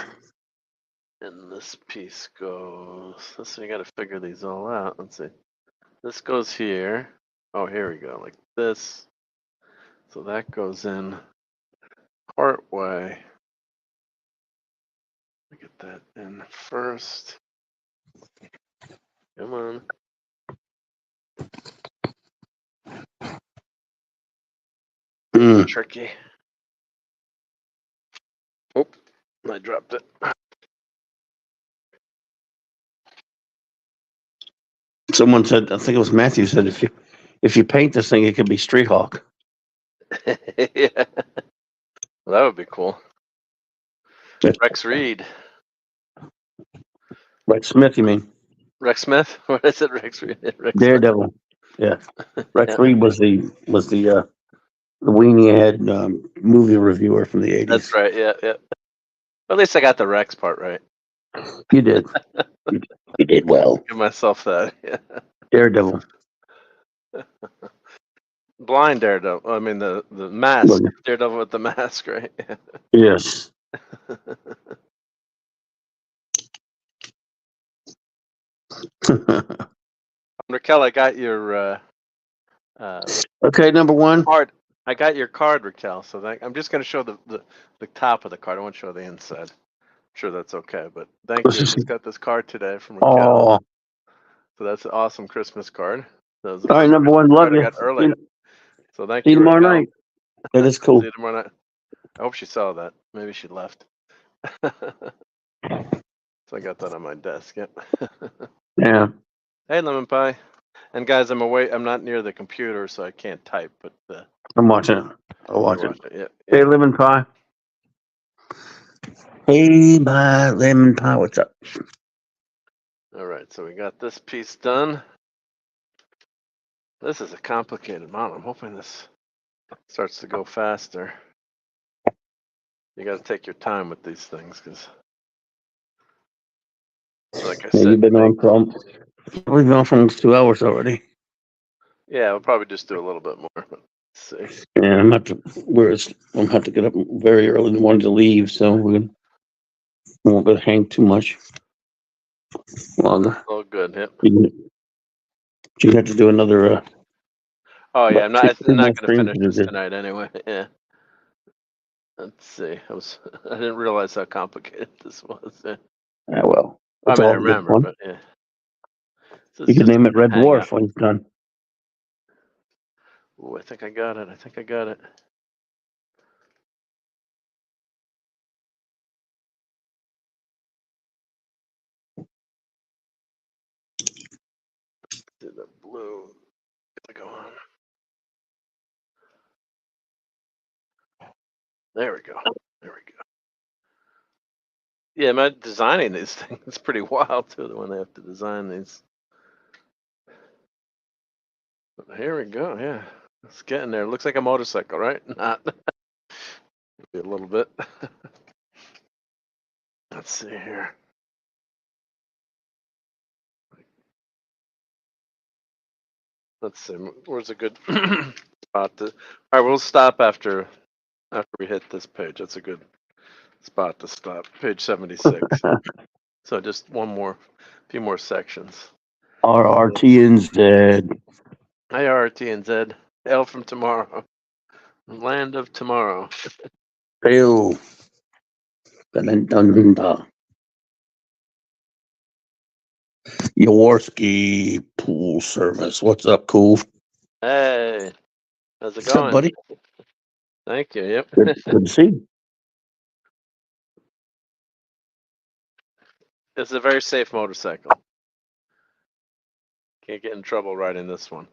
And this piece goes. So you got to figure these all out. Let's see. This goes here. Oh, here we go. Like this. So that goes in part way. Get that in first. Come on. Mm. Tricky. Oh, I dropped it. Someone said, I think it was Matthew said, if you paint this thing, it could be Street Hawk. Yeah. Well, that would be cool. Yes. Rex Reed. Rex Smith, you mean? Rex Smith? What is it? Rex Reed? Rex Daredevil. Yeah. Smith. Rex Yeah, Reed was the weenie head movie reviewer from the 80s. that's right. Yeah, yeah. At least I got the Rex part right. You did. You did well. Give myself that. Yeah. Daredevil. Blind Daredevil. I mean the mask. Look. Daredevil with the mask, right? Yes. Raquel, I got your Okay, number one. card. I got your card, Raquel. So I'm just going to show the top of the card. I won't show the inside. I'm sure that's okay. But thank you. I just got this card today from Raquel. Oh, So that's an awesome Christmas card. That was the all right, first number one. Christmas Love card I you. got earlier. So thank See you you, tomorrow Raquel. night. That is cool. See you tomorrow night. I hope she saw that. Maybe she left. So I got that on my desk. Yep. Yeah. Hey, Lemon Pie. And guys, I'm away. I'm not near the computer, so I can't type. But I'm watching it. I'll watch you it. watch it. Yeah. Hey, lemon pie. Hey, my lemon pie. What's up? All right. So we got this piece done. This is a complicated model. I'm hoping this starts to go faster. You got to take your time with these things, because, like I Yeah, said, you've been on from. We've been on for almost 2 hours already. yeah, we'll probably just do a little bit more. But let's see. Yeah, I'm gonna have to get up very early in the morning to leave, so we won't go hang too much longer. Oh, good. Yep. You have to do another. Oh yeah, I'm not. Two I'm more not going to streams finish to this do. tonight anyway. Yeah. Let's see. I didn't realize how complicated this was. Yeah. Yeah, well, I it's mean, I all good remember, fun. but yeah. This You is can just name it Red hang Dwarf up. when it's done. Ooh, I think I got it. I think I got it. Do the blue. Get to go on. There we go. There we go. Yeah, my designing these things is pretty wild too. When they have to design these. But here we go. Yeah, it's getting there. Looks like a motorcycle, right? Not. Maybe a little bit. Let's see here. Let's see. Where's a good spot to? All right, we'll stop after we hit this page. That's a good spot to stop. Page 76. So just few more sections. RRT and Z. Hi, RT and Z. Hail from tomorrow. Land of tomorrow. Ew. Dun-dun-dun-dun. Yaworski Pool Service. What's up, cool? Hey, how's it What's up, going? buddy? Thank you. Yep. Good to see you. It's a very safe motorcycle. Can't get in trouble riding this one.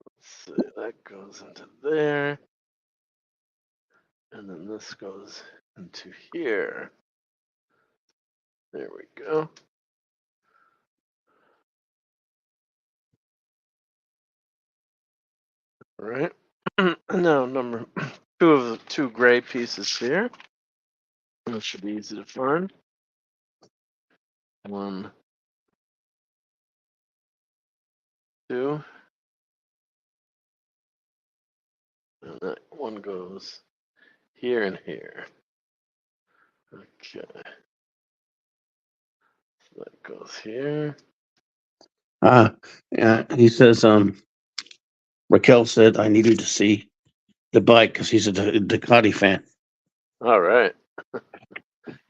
Let's see, that goes into there. And then this goes into here. There we go. All right. Now number two of the two gray pieces here. That should be easy to find. One, two. And that one goes here and here. Okay. So that goes here. Yeah, he says, Raquel said I needed to see the bike because he's a Ducati fan. All right.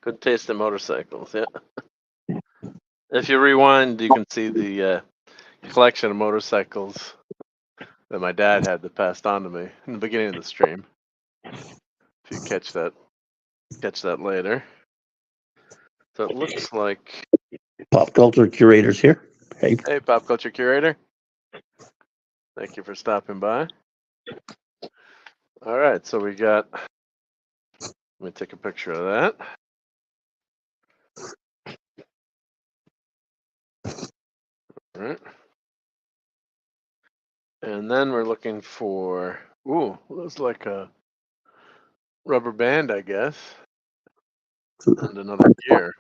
Good taste in motorcycles, yeah. If you rewind, you can see the collection of motorcycles that my dad had that passed on to me in the beginning of the stream. If you catch that later. So it looks like Pop culture curators here. Hey, hey, pop culture curator. Thank you for stopping by. All right, so we got. Let me take a picture of that. All right. And then we're looking for. Ooh, looks like a rubber band, I guess, and another gear.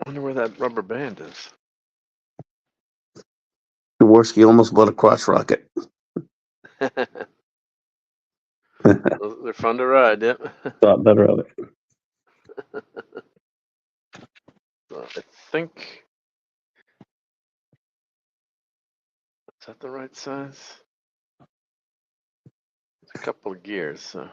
I wonder where that rubber band is. Jaworski almost bought a crotch rocket. They're fun to ride, yep. Thought better of it. So I think. Is that the right size? It's a couple of gears, so.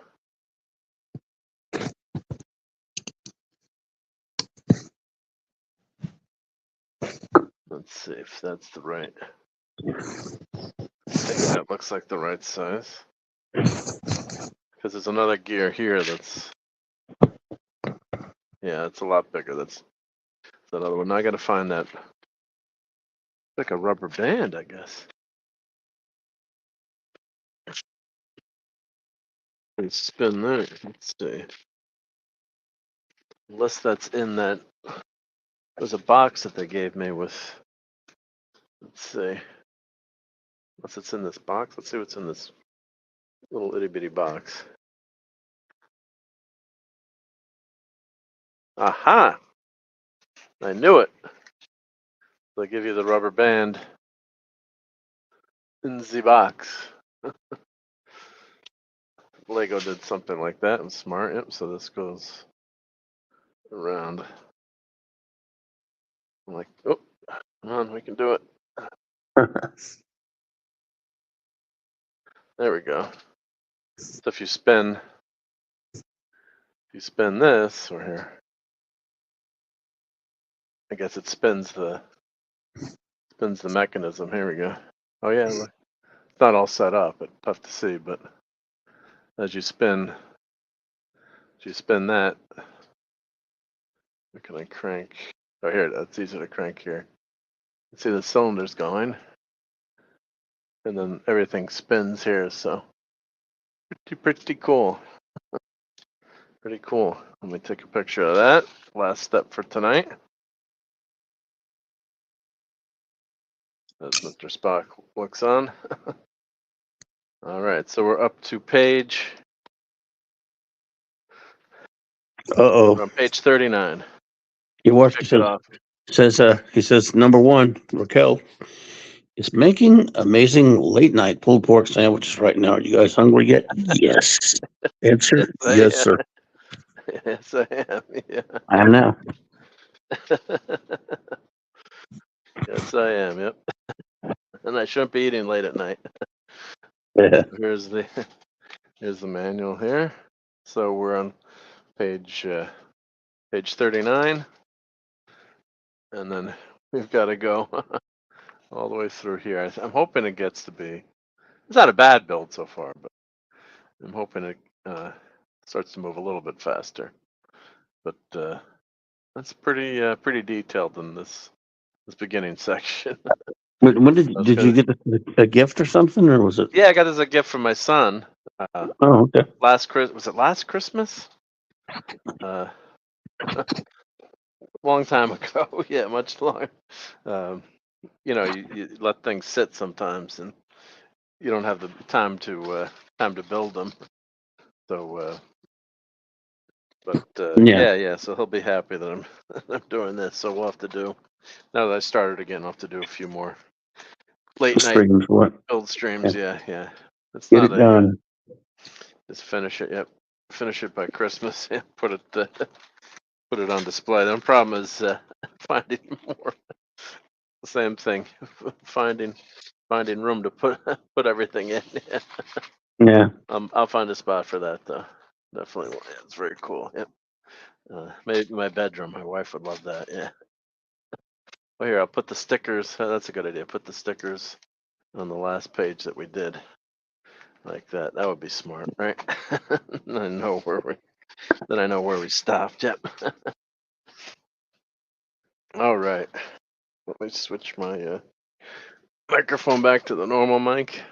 Let's see if that's the right. I think that looks like the right size. Because there's another gear here that's. Yeah, it's a lot bigger. That's that other one. Now I gotta find that. Like a rubber band, I guess. Let's spin that. Let's see. Unless that's in that. There's a box that they gave me with. Let's see. Unless it's in this box. Let's see what's in this little itty bitty box. Aha! I knew it. They give you the rubber band in the box. Lego did something like that. It was smart. Yep. So this goes around. I'm like, oh, come on, we can do it. There we go. So if you spin this, or here, I guess it spins the mechanism. Here we go. Oh yeah, look. It's not all set up. It's tough to see, but as you spin that, can I crank? Oh here, it's easy to crank here. You see the cylinders going, and then everything spins here. So pretty cool. Pretty cool. Let me take a picture of that. Last step for tonight. As Mr. Spock looks on. All right, so we're up to page. We're on page 39. Jaworski he says number one, Raquel is making amazing late night pulled pork sandwiches right now. Are you guys hungry yet? Yes. Answer, yes, sir. Yes, I am. Yeah. I know. Yes, I am. Yep. And I shouldn't be eating late at night. Yeah. Here's the manual here. So we're on page 39, and then we've got to go all the way through here. I'm hoping it gets to be. It's not a bad build so far, but I'm hoping it starts to move a little bit faster. But that's pretty detailed in this beginning section. When did you get a gift or something, or was it? Yeah, I got this as a gift from my son. Oh, okay. Was it last Christmas? Long time ago. Yeah, much longer. You let things sit sometimes, and you don't have the time to build them. So, yeah. So he'll be happy that I'm doing this. So we'll have to do. Now that I started again, I'll have to do a few more late night Streams, what? build streams. Yeah. It's Get not it done. Just finish it. Yep, finish it by Christmas. Yeah, put it on display. The problem is finding more. Same thing. finding room to put everything in. Yeah. I'll find a spot for that though. Definitely. Yeah, it's very cool. Yep. Maybe my bedroom. My wife would love that. Yeah. Well, here I'll put the stickers. That's a good idea. Put the stickers on the last page that we did, like that. That would be smart, right? Then I know where we stopped. Yep. All right. Let me switch my microphone back to the normal mic.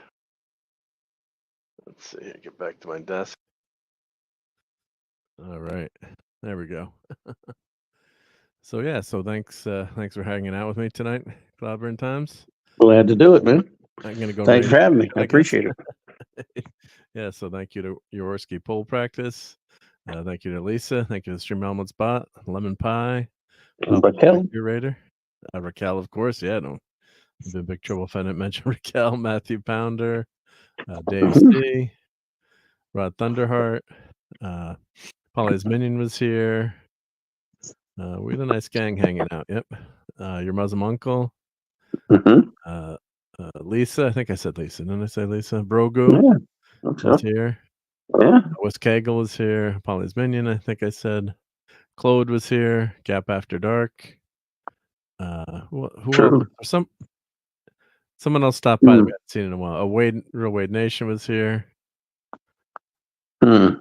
Let's see. Get back to my desk. All right. There we go. So yeah, thanks for hanging out with me tonight, Cloudburn Times. Glad to do it, man. I'm gonna go. Thanks for having me. I I guess. appreciate it. Yeah, so thank you to Jaworski Pole Practice. Thank you to Lisa. Thank you to Stream Element Spot, Lemon Pie, Raquel. Curator, Raquel, of course. Yeah, no, I've been big trouble if I didn't mention Raquel, Matthew Pounder, Dave C, Rod Thunderheart, Polly's Minion was here. We had a nice gang hanging out. Yep. Your Muslim uncle. Lisa. I think I said Lisa. Didn't I say Lisa? Brogu was here. Yeah. Wes Cagle was here. Polly's Minion. I think I said. Claude was here. Gap After Dark. Who else? Someone else stopped by that we hadn't seen in a while. Real Wade Nation was here. There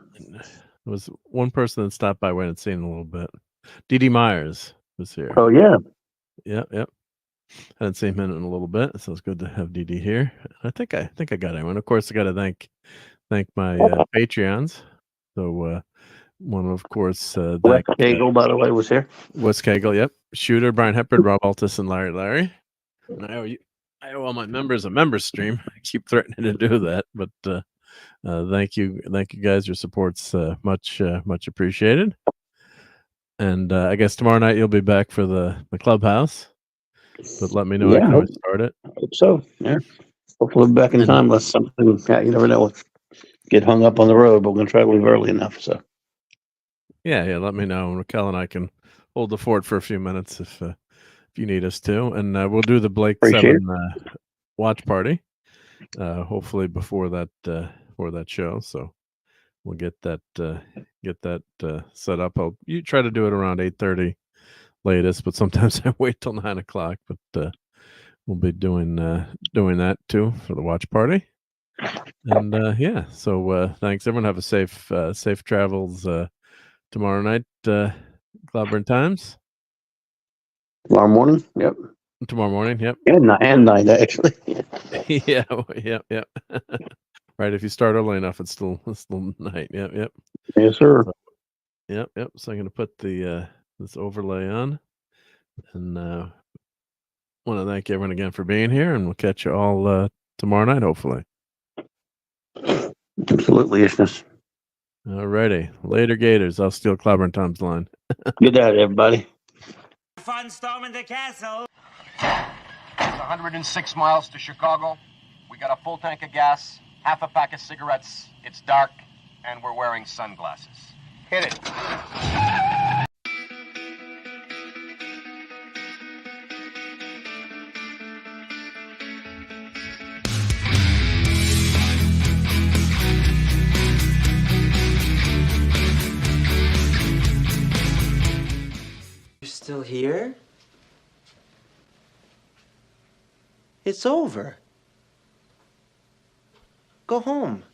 was one person that stopped by we hadn't seen in a little bit. Dee Myers was here. Oh yeah. Yep. Hadn't seen him in a little bit, so it's good to have Dee here. I think I got everyone. Of course, I got to thank my Patreons. So one, of course, Wes Cagle, by the way, was here. Wes Cagle, yep. Shooter, Brian Hepburn, RobAltis, and Larry. And I owe all my members a member stream. I keep threatening to do that, but thank you guys. Your support's much appreciated. And I guess tomorrow night you'll be back for the clubhouse. But let me know. I can always start it. I hope so. Yeah. Hopefully we'll be back in time. Unless something, you never know. Get hung up on the road, but we're gonna try to leave early enough. So. Yeah. Let me know. Raquel and I can hold the fort for a few minutes if you need us to, and we'll do the Blake 7 watch party. Hopefully before that show. So we'll get that set up. I'll try to do it around 8:30 latest, but sometimes I wait till 9 o'clock. But we'll be doing that too for the watch party. And yeah, so thanks everyone. Have a safe travels tomorrow night. Cloudburn Times. Tomorrow morning. Yep. Tomorrow morning. Yep. And night actually. Yeah. Right. If you start early enough, it's still night. Yep. Yes, sir. So, yep. So I'm going to put the this overlay on, and want to thank everyone again for being here, and we'll catch you all tomorrow night, hopefully. Absolutely, isness. Alrighty, later, Gators. I'll steal Cloudburn Tom's line. Good night, everybody. Fun storming the castle. It's 106 miles to Chicago. We got a full tank of gas, half a pack of cigarettes. It's dark, and we're wearing sunglasses. Hit it. You're still here? It's over. Go home.